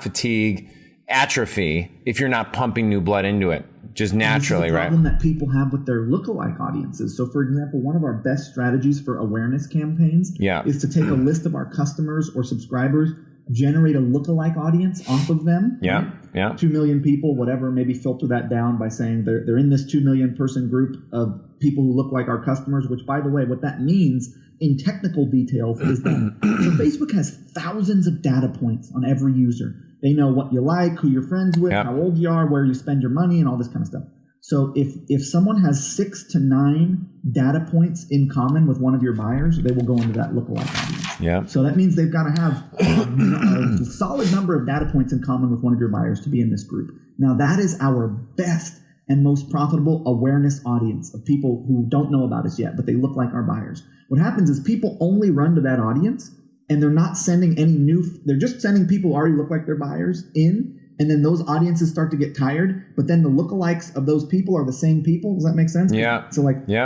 fatigue, atrophy, if you're not pumping new blood into it, just naturally, right? This is the problem that people have with their lookalike audiences. So, for example, one of our best strategies for awareness campaigns is to take a list of our customers or subscribers, generate a lookalike audience off of them. Yeah, right? 2 million people, whatever, maybe filter that down by saying they're in this 2 million person group of people who look like our customers, which, by the way, what that means in technical details is that so Facebook has thousands of data points on every user. They know what you like, who you're friends with, how old you are, where you spend your money, and all this kind of stuff. So if someone has 6 to 9 data points in common with one of your buyers, they will go into that lookalike audience. Yeah. So that means they've got to have a solid number of data points in common with one of your buyers to be in this group. Now that is our best and most profitable awareness audience of people who don't know about us yet, but they look like our buyers. What happens is people only run to that audience, and they're not sending any new, they're just sending people who already look like their buyers in, and then those audiences start to get tired, but then the lookalikes of those people are the same people. Does that make sense? Yeah. So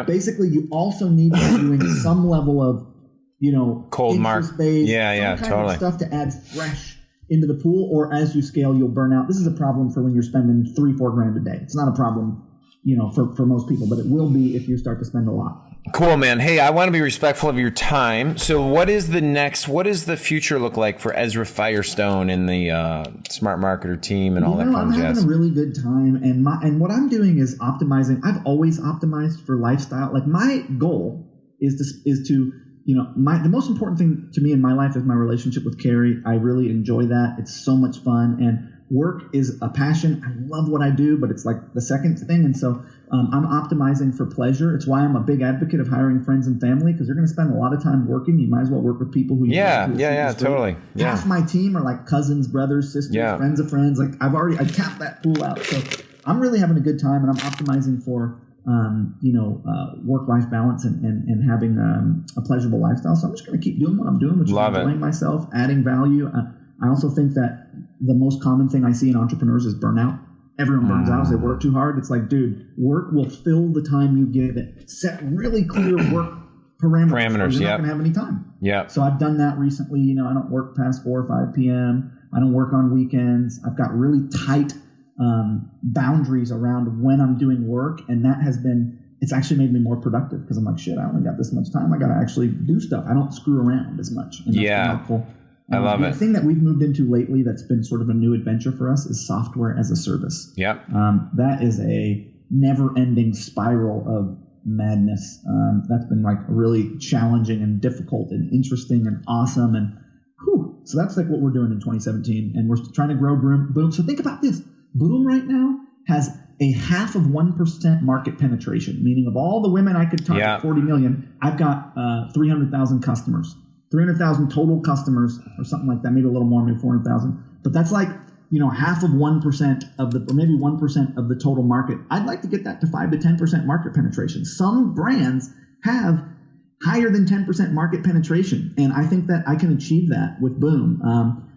basically you also need to be doing some level of, cold mark. Yeah, totally. Stuff to add fresh into the pool, or as you scale, you'll burn out. This is a problem for when you're spending $3-4 grand a day. It's not a problem, for most people, but it will be if you start to spend a lot. Cool, man. Hey, I want to be respectful of your time. So what does the future look like for Ezra Firestone and the Smart Marketer team and all that fun jazz? I'm having a really good time, and what I'm doing is optimizing. I've always optimized for lifestyle. Like my goal is to the most important thing to me in my life is my relationship with Carrie. I really enjoy that. It's so much fun, and work is a passion. I love what I do, but it's like the second thing. And so I'm optimizing for pleasure. It's why I'm a big advocate of hiring friends and family, because you're going to spend a lot of time working. You might as well work with people who totally. Yeah. Half my team are like cousins, brothers, sisters, friends of friends. Like I capped that pool out. So I'm really having a good time, and I'm optimizing for work-life balance and having a pleasurable lifestyle. So I'm just going to keep doing what I'm doing, which is enjoying myself, adding value. I also think that the most common thing I see in entrepreneurs is burnout. Everyone burns out. They work too hard. It's like, dude, work will fill the time you give it. Set really clear work parameters. You're not going to have any time. Yeah. So I've done that recently. I don't work past 4 or 5 p.m. I don't work on weekends. I've got really tight boundaries around when I'm doing work, and that it's actually made me more productive, because I'm like, shit, I only got this much time. I got to actually do stuff. I don't screw around as much. And that's been helpful. I love it. The thing that we've moved into lately that's been sort of a new adventure for us is software as a service. Yep. That is a never-ending spiral of madness. That's been like really challenging and difficult and interesting and awesome. And so that's like what we're doing in 2017. And we're trying to grow Boom. So think about this. Boom right now has a 0.5% market penetration, meaning of all the women I could target, 40 million, I've got 300,000 customers. 300,000 total customers or something like that, maybe a little more, maybe 400,000. But that's like, 0.5% of or maybe 1% of the total market. I'd like to get that to 5 to 10% market penetration. Some brands have higher than 10% market penetration. And I think that I can achieve that with Boom,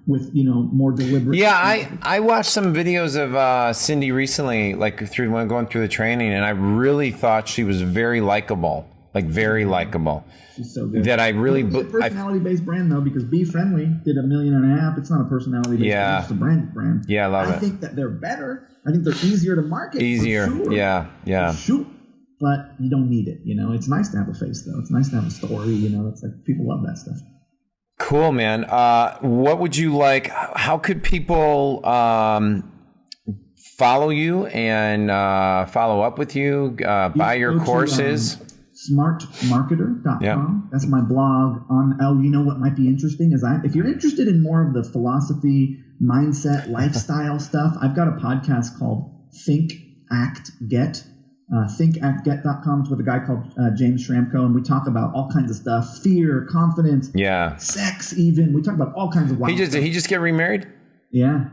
with, more deliberate. Yeah, I watched some videos of Cindy recently, like going through the training, and I really thought she was very likable. Like very likable. She's so good. That I really. It's a personality-based brand though, because Be Friendly did $1.5 million. It's not a personality-based brand. It's a brand. Yeah, I love it. I think that they're better. I think they're easier to market. Easier. For sure. Yeah. For sure. But you don't need it. It's nice to have a face though. It's nice to have a story. It's like people love that stuff. Cool, man. What would you like? How could people follow you and follow up with you? Buy your courses. Smartmarketer.com. Yeah. That's my blog on. What might be interesting is if you're interested in more of the philosophy, mindset, lifestyle stuff, I've got a podcast called Think, Act, Get. ThinkActGet.com. It's with a guy called James Schramko, and we talk about all kinds of stuff: fear, confidence, sex, even. We talk about all kinds of wild stuff. Did he just get remarried? Yeah.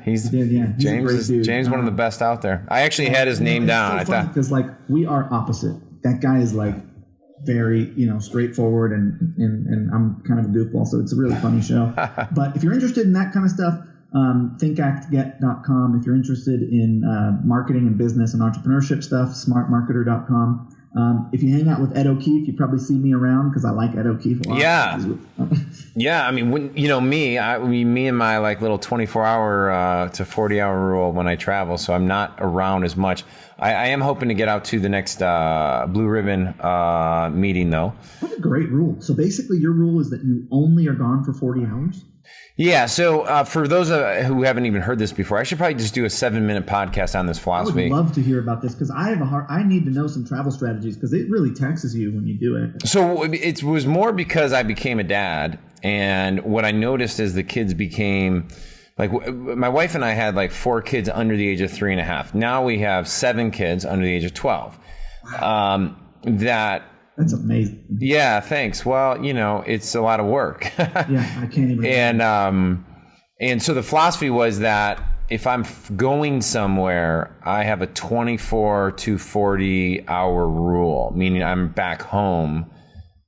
He's James is one of the best out there. I actually had his name down. It's so funny because we are opposite. That guy is like very, straightforward, and I'm kind of a goofball, so it's a really funny show. But if you're interested in that kind of stuff, thinkactget.com. If you're interested in marketing and business and entrepreneurship stuff, smartmarketer.com. If you hang out with Ed O'Keefe, you probably see me around because I like Ed O'Keefe a lot. Yeah. Yeah. I mean, when, me and my like little 24-hour to 40-hour rule when I travel. So I'm not around as much. I am hoping to get out to the next Blue Ribbon meeting, though. What a great rule. So basically your rule is that you only are gone for 40 hours? Yeah, so for those who haven't even heard this before, I should probably just do a 7-minute podcast on this philosophy. I would love to hear about this because I need to know some travel strategies because it really taxes you when you do it. So it was more because I became a dad, and what I noticed is the kids became, like, my wife and I had like 4 kids under the age of 3.5. Now we have 7 kids under the age of 12. Wow. That's amazing. Yeah, thanks. Well, it's a lot of work. Yeah, I can't even. And so the philosophy was that if I'm going somewhere, I have a 24 to 40 hour rule, meaning I'm back home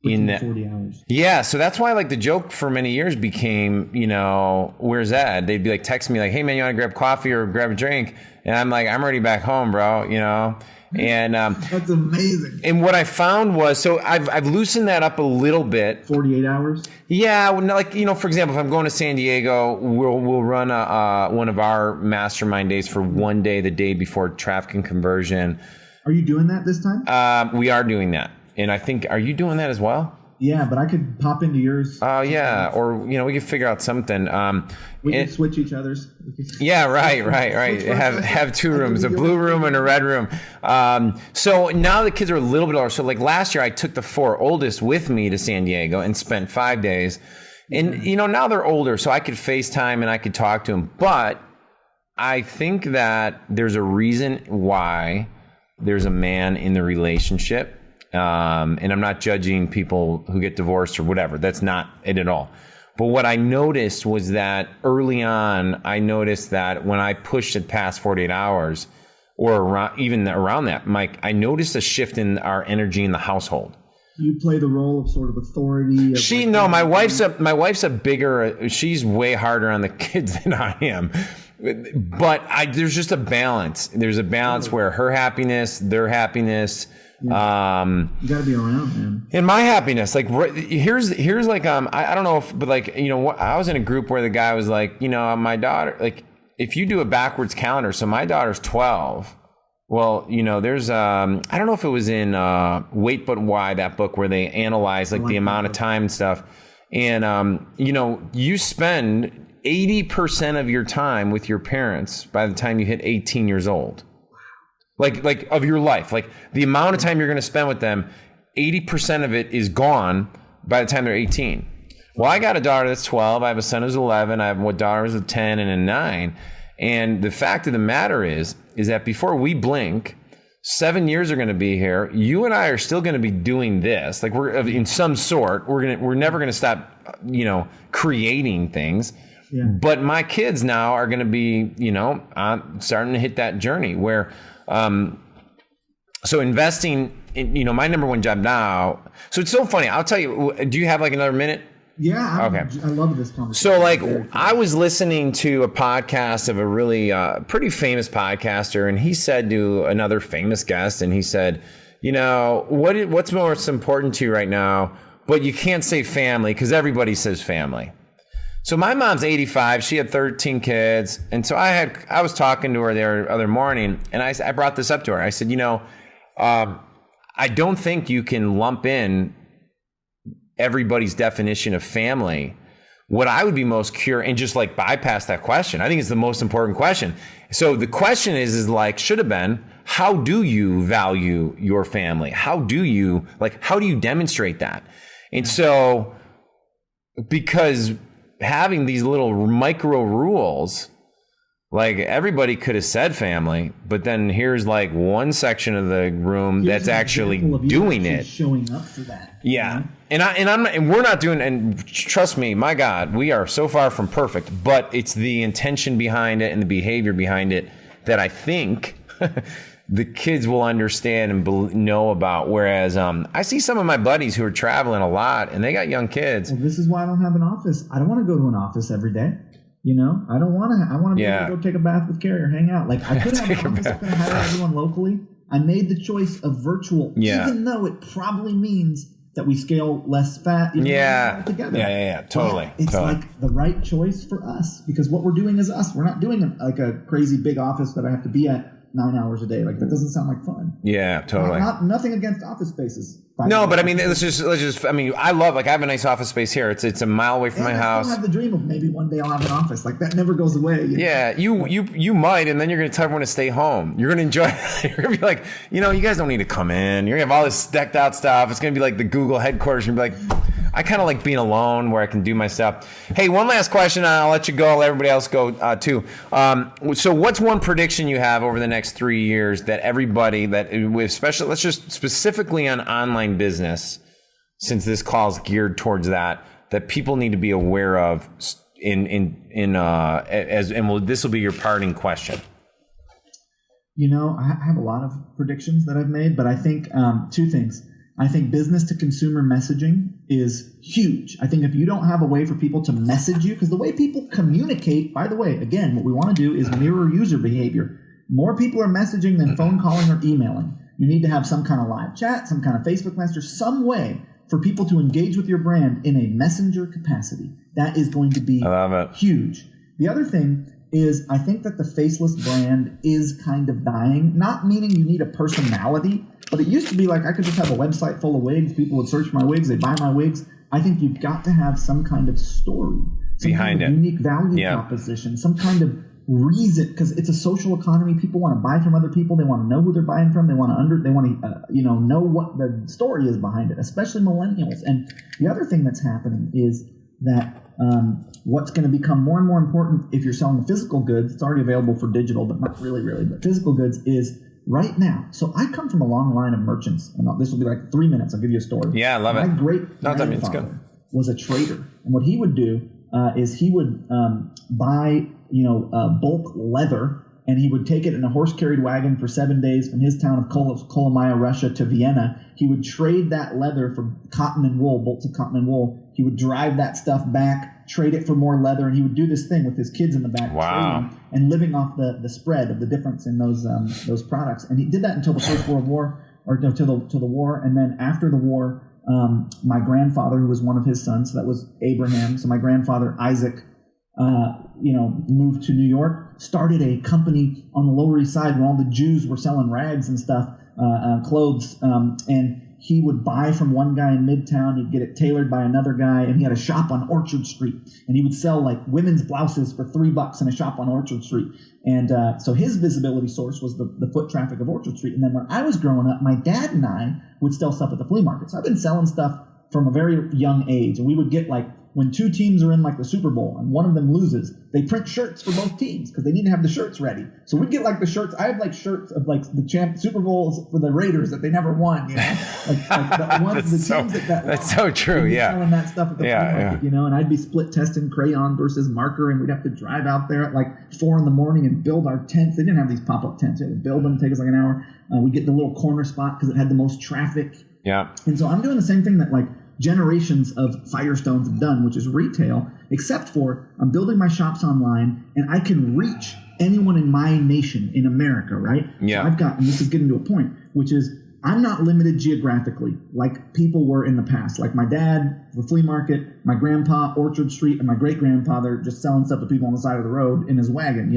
in that 40 hours. Yeah, so that's why like the joke for many years became, where's Ed? They'd be like text me like, hey man, you want to grab coffee or grab a drink? And I'm like, I'm already back home, bro. And that's amazing. And what I found was, so I've loosened that up a little bit. 48 hours. Yeah, like for example, if I'm going to San Diego, we'll run one of our mastermind days for one day, the day before traffic and conversion. Are you doing that this time? We are doing that, and I think, are you doing that as well? Yeah, but I could pop into yours. Oh, yeah. Or, we could figure out something. We can switch each other's. Yeah, right. Have 2 rooms, a blue room and a red room. So now the kids are a little bit older. So like last year, I took the 4 oldest with me to San Diego and spent 5 days. And, now they're older, so I could FaceTime and I could talk to them. But I think that there's a reason why there's a man in the relationship. And I'm not judging people who get divorced or whatever. That's not it at all. But what I noticed was that early on, I noticed that when I pushed it past 48 hours or around that, Mike, I noticed a shift in our energy in the household. You play the role of sort of authority. My wife's a bigger, she's way harder on the kids than I am. But there's just a balance. There's a balance where her happiness, their happiness, yeah. You got to be around, man. And my happiness, like here's like I don't know if, but like I was in a group where the guy was like, my daughter, like if you do a backwards calendar, so my daughter's 12. Well, there's I don't know if it was in Wait But Why, that book where they analyze like the amount of time and stuff, and you spend 80% of your time with your parents by the time you hit 18 years old. Like of your life, like the amount of time you're going to spend with them, 80% of it is gone by the time they're 18. Well, I got a daughter that's 12. I have a son who's 11. I have a daughter who's 10 and a 9. And the fact of the matter is that before we blink, 7 years are going to be here. You and I are still going to be doing this. Like we're in some sort. We're never going to stop, creating things. Yeah. But my kids now are going to be, starting to hit that journey where. So investing in, my number one job now. So it's so funny. I'll tell you, do you have like another minute? Yeah. Okay. I love this conversation. So like I was listening to a podcast of a really pretty famous podcaster, and he said to another famous guest, and he said, what's most important to you right now? But you can't say family because everybody says family. So my mom's 85. She had 13 kids. And so I was talking to her the other morning, and I brought this up to her. I said, I don't think you can lump in everybody's definition of family. What I would be most curious, and just like bypass that question. I think it's the most important question. So the question is like, should have been, how do you value your family? How do you demonstrate that? And so, because having these little micro rules, like everybody could have said family, but then here's like one section of the room that's actually doing it, showing up for that. Yeah, and we're not doing. And trust me, my God, we are so far from perfect. But it's the intention behind it and the behavior behind it that I think the kids will understand and know about. Whereas I see some of my buddies who are traveling a lot and they got young kids. Well, this is why I don't have an office. I don't want to go to an office every day. You know, I don't want to. I want to be able to go take a bath with Carrie or hang out. Like I could have an office. I could have hired everyone locally. I made the choice of virtual, even though it probably means that we scale less fat. Together. Yeah. Totally. But it's like the right choice for us because what we're doing is us. We're not doing like a crazy big office that I have to be at 9 hours a day. Like that doesn't sound like fun. Yeah, totally. Nothing against office spaces. No, but I mean, let's just. I mean, I have a nice office space here. It's a mile away from my house. I still have the dream of maybe one day I'll have an office. Like that never goes away. You might, and then you're going to tell everyone to stay home. You're going to enjoy it. You're going to be like, you guys don't need to come in. You're going to have all this decked out stuff. It's going to be like the Google headquarters. You're going to be like, I kind of like being alone where I can do my stuff. Hey, one last question. I'll let you go. I'll let everybody else go too. So what's one prediction you have over the next 3 years that everybody especially, let's just specifically on online business, since this call is geared towards that people need to be aware of this will be your parting question. I have a lot of predictions that I've made, but I think two things. I think business to consumer messaging is huge. I think if you don't have a way for people to message you, because the way people communicate, by the way, again, what we want to do is mirror user behavior. More people are messaging than phone calling or emailing. You need to have some kind of live chat, some kind of Facebook Messenger, some way for people to engage with your brand in a messenger capacity. That is going to be huge. The other thing is I think that the faceless brand is kind of dying, not meaning you need a personality, but it used to be like I could just have a website full of wigs. People would search my wigs. They'd buy my wigs. I think you've got to have some kind of story, some behind kind of unique value proposition, some kind of reason, because it's a social economy. People want to buy from other people. They want to know who they're buying from. They want to know what the story is behind it, especially millennials. And the other thing that's happening is that what's going to become more and more important if you're selling physical goods, it's already available for digital, but not really, but physical goods is right now. So I come from a long line of merchants, and this will be like 3 minutes. I'll give you a story. Yeah, I love it. My great-grandfather was a trader, and what he would do is he would buy bulk leather, and he would take it in a horse-carried wagon for 7 days from his town of Kolomaya, Russia, to Vienna. He would trade that leather for cotton and wool, bolts of cotton and wool. He would drive that stuff back, trade it for more leather, and he would do this thing with his kids in the back, trading and living off the spread of the difference in those products. And he did that until the First World War, or until the war. And then after the war, my grandfather, who was one of his sons, so that was Abraham. So my grandfather Isaac, moved to New York, started a company on the Lower East Side where all the Jews were selling rags and stuff, clothes, and he would buy from one guy in Midtown, he'd get it tailored by another guy, and he had a shop on Orchard Street, and he would sell like women's blouses for $3 in a shop on Orchard Street. And so his visibility source was the foot traffic of Orchard Street. And then when I was growing up, my dad and I would sell stuff at the flea market. So I've been selling stuff from a very young age, and we would get like, when two teams are in like the Super Bowl and one of them loses, they print shirts for both teams because they need to have the shirts ready. So we'd get like the shirts. I have like shirts of like the Super Bowls for the Raiders that they never won, That's so true. Yeah. Selling that stuff at the market, and I'd be split testing crayon versus marker, and we'd have to drive out there at like 4 a.m. and build our tents. They didn't have these pop-up tents. We'd build them, take us like an hour. We'd get the little corner spot because it had the most traffic. Yeah. And so I'm doing the same thing that like generations of Firestones have done, which is retail, except for I'm building my shops online and I can reach anyone in my nation in America, right? Yeah. So and this is getting to a point, which is I'm not limited geographically like people were in the past. Like my dad, the flea market, my grandpa, Orchard Street, and my great-grandfather just selling stuff to people on the side of the road in his wagon,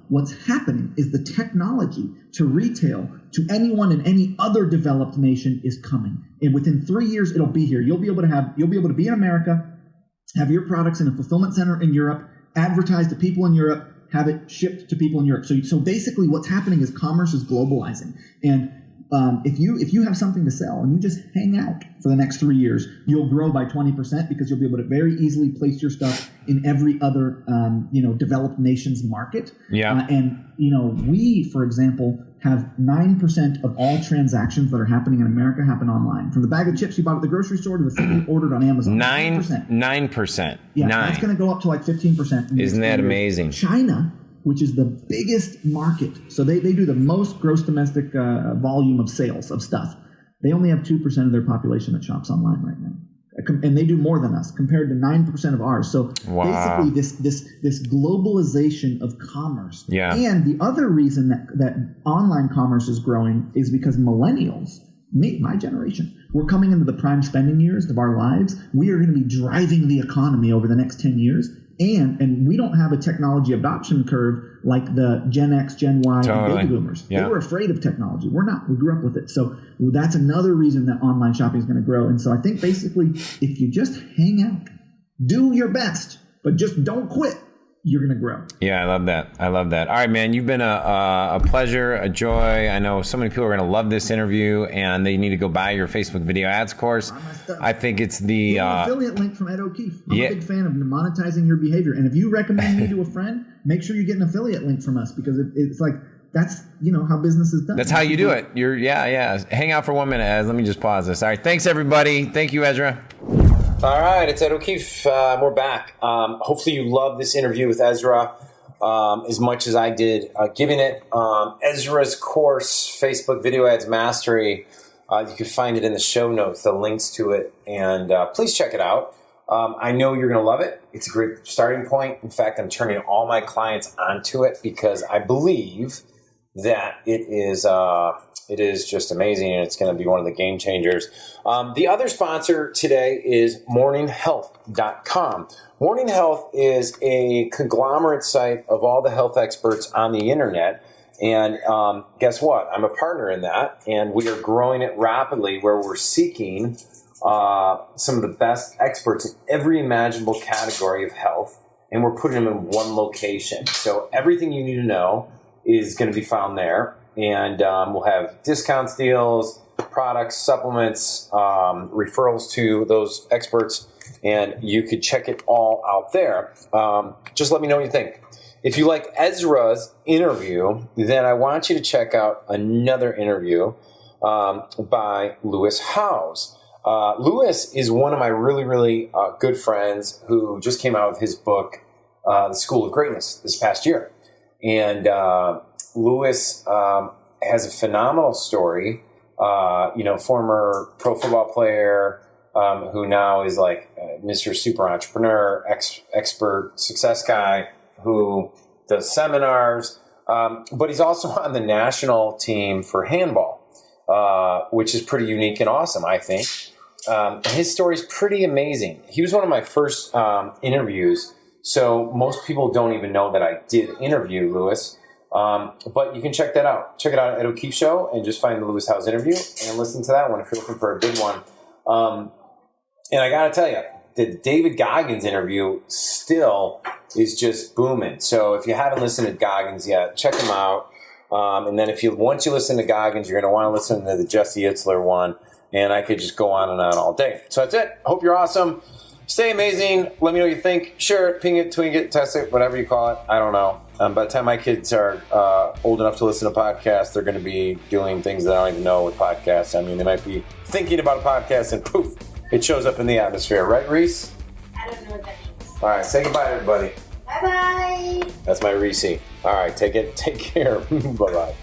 what's happening is the technology to retail to anyone in any other developed nation is coming. And within 3 years, it'll be here. You'll be able to be in America, have your products in a fulfillment center in Europe, advertise to people in Europe, have it shipped to people in Europe. So basically what's happening is commerce is globalizing. And if you have something to sell and you just hang out for the next 3 years, you'll grow by 20% because you'll be able to very easily place your stuff in every other developed nation's market. Yeah. We, for example, have 9% of all transactions that are happening in America happen online. From the bag of chips you bought at the grocery store to the thing you ordered on Amazon. 9%. Yeah, that's going to go up to like 15%. Isn't that amazing? China, which is the biggest market, so they do the most gross domestic volume of sales of stuff. They only have 2% of their population that shops online right now. and they do more than us compared to 9% of ours. So basically this globalization of commerce. Yeah. And the other reason that online commerce is growing is because millennials, my generation, we're coming into the prime spending years of our lives. We are going to be driving the economy over the next 10 years. And we don't have a technology adoption curve like the Gen X, Gen Y, and baby boomers. Yeah. They were afraid of technology. We're not. We grew up with it. So that's another reason that online shopping is going to grow. And so I think basically if you just hang out, do your best, but just don't quit, you're going to grow. Yeah, I love that. All right, man, you've been a pleasure, a joy. I know so many people are going to love this interview, and they need to go buy your Facebook video ads course. I think it's the affiliate link from Ed O'Keefe. I'm a big fan of monetizing your behavior. And if you recommend me to a friend, make sure you get an affiliate link from us, because it's like, that's, how business is done. That's how you do it. Hang out for 1 minute, Ez. Let me just pause this. All right, thanks, everybody. Thank you, Ezra. All right, it's Ed O'Keefe. We're back. Hopefully you love this interview with Ezra as much as I did giving it. Ezra's course, Facebook Video Ads Mastery, you can find it in the show notes, the links to it, and please check it out. I know you're going to love it. It's a great starting point. In fact, I'm turning all my clients onto it because I believe that it is just amazing, and it's going to be one of the game changers. The other sponsor today is morninghealth.com. Morning Health is a conglomerate site of all the health experts on the internet. And guess what? I'm a partner in that, and we are growing it rapidly, where we're seeking some of the best experts in every imaginable category of health, and we're putting them in one location. So everything you need to know is going to be found there. And we'll have discounts, deals, products, supplements, referrals to those experts, and you could check it all out there. Just let me know what you think. If you like Ezra's interview, then I want you to check out another interview by Lewis Howes. Lewis is one of my really, really good friends who just came out with his book, The School of Greatness, this past year. And Lewis has a phenomenal story. Former pro football player who now is like Mr. Super Entrepreneur, expert success guy who does seminars. But he's also on the national team for handball, which is pretty unique and awesome, I think. And his story is pretty amazing. He was one of my first interviews, so most people don't even know that I did interview Lewis. But you can check that out. Check it out at O'Keefe Show and just find the Lewis Howes interview and listen to that one if you're looking for a good one. And I got to tell you, the David Goggins interview still is just booming. So if you haven't listened to Goggins yet, check him out. And then once you listen to Goggins, you're going to want to listen to the Jesse Itzler one. And I could just go on and on all day. So that's it. Hope you're awesome. Stay amazing. Let me know what you think. Share it, ping it, tweet it, test it, whatever you call it. I don't know. By the time my kids are old enough to listen to podcasts, they're going to be doing things that I don't even know with podcasts. I mean, they might be thinking about a podcast and poof, it shows up in the atmosphere. Right, Reese? I don't know what that means. All right, say goodbye to everybody. Bye-bye. That's my Reese. All right, take care. Bye-bye.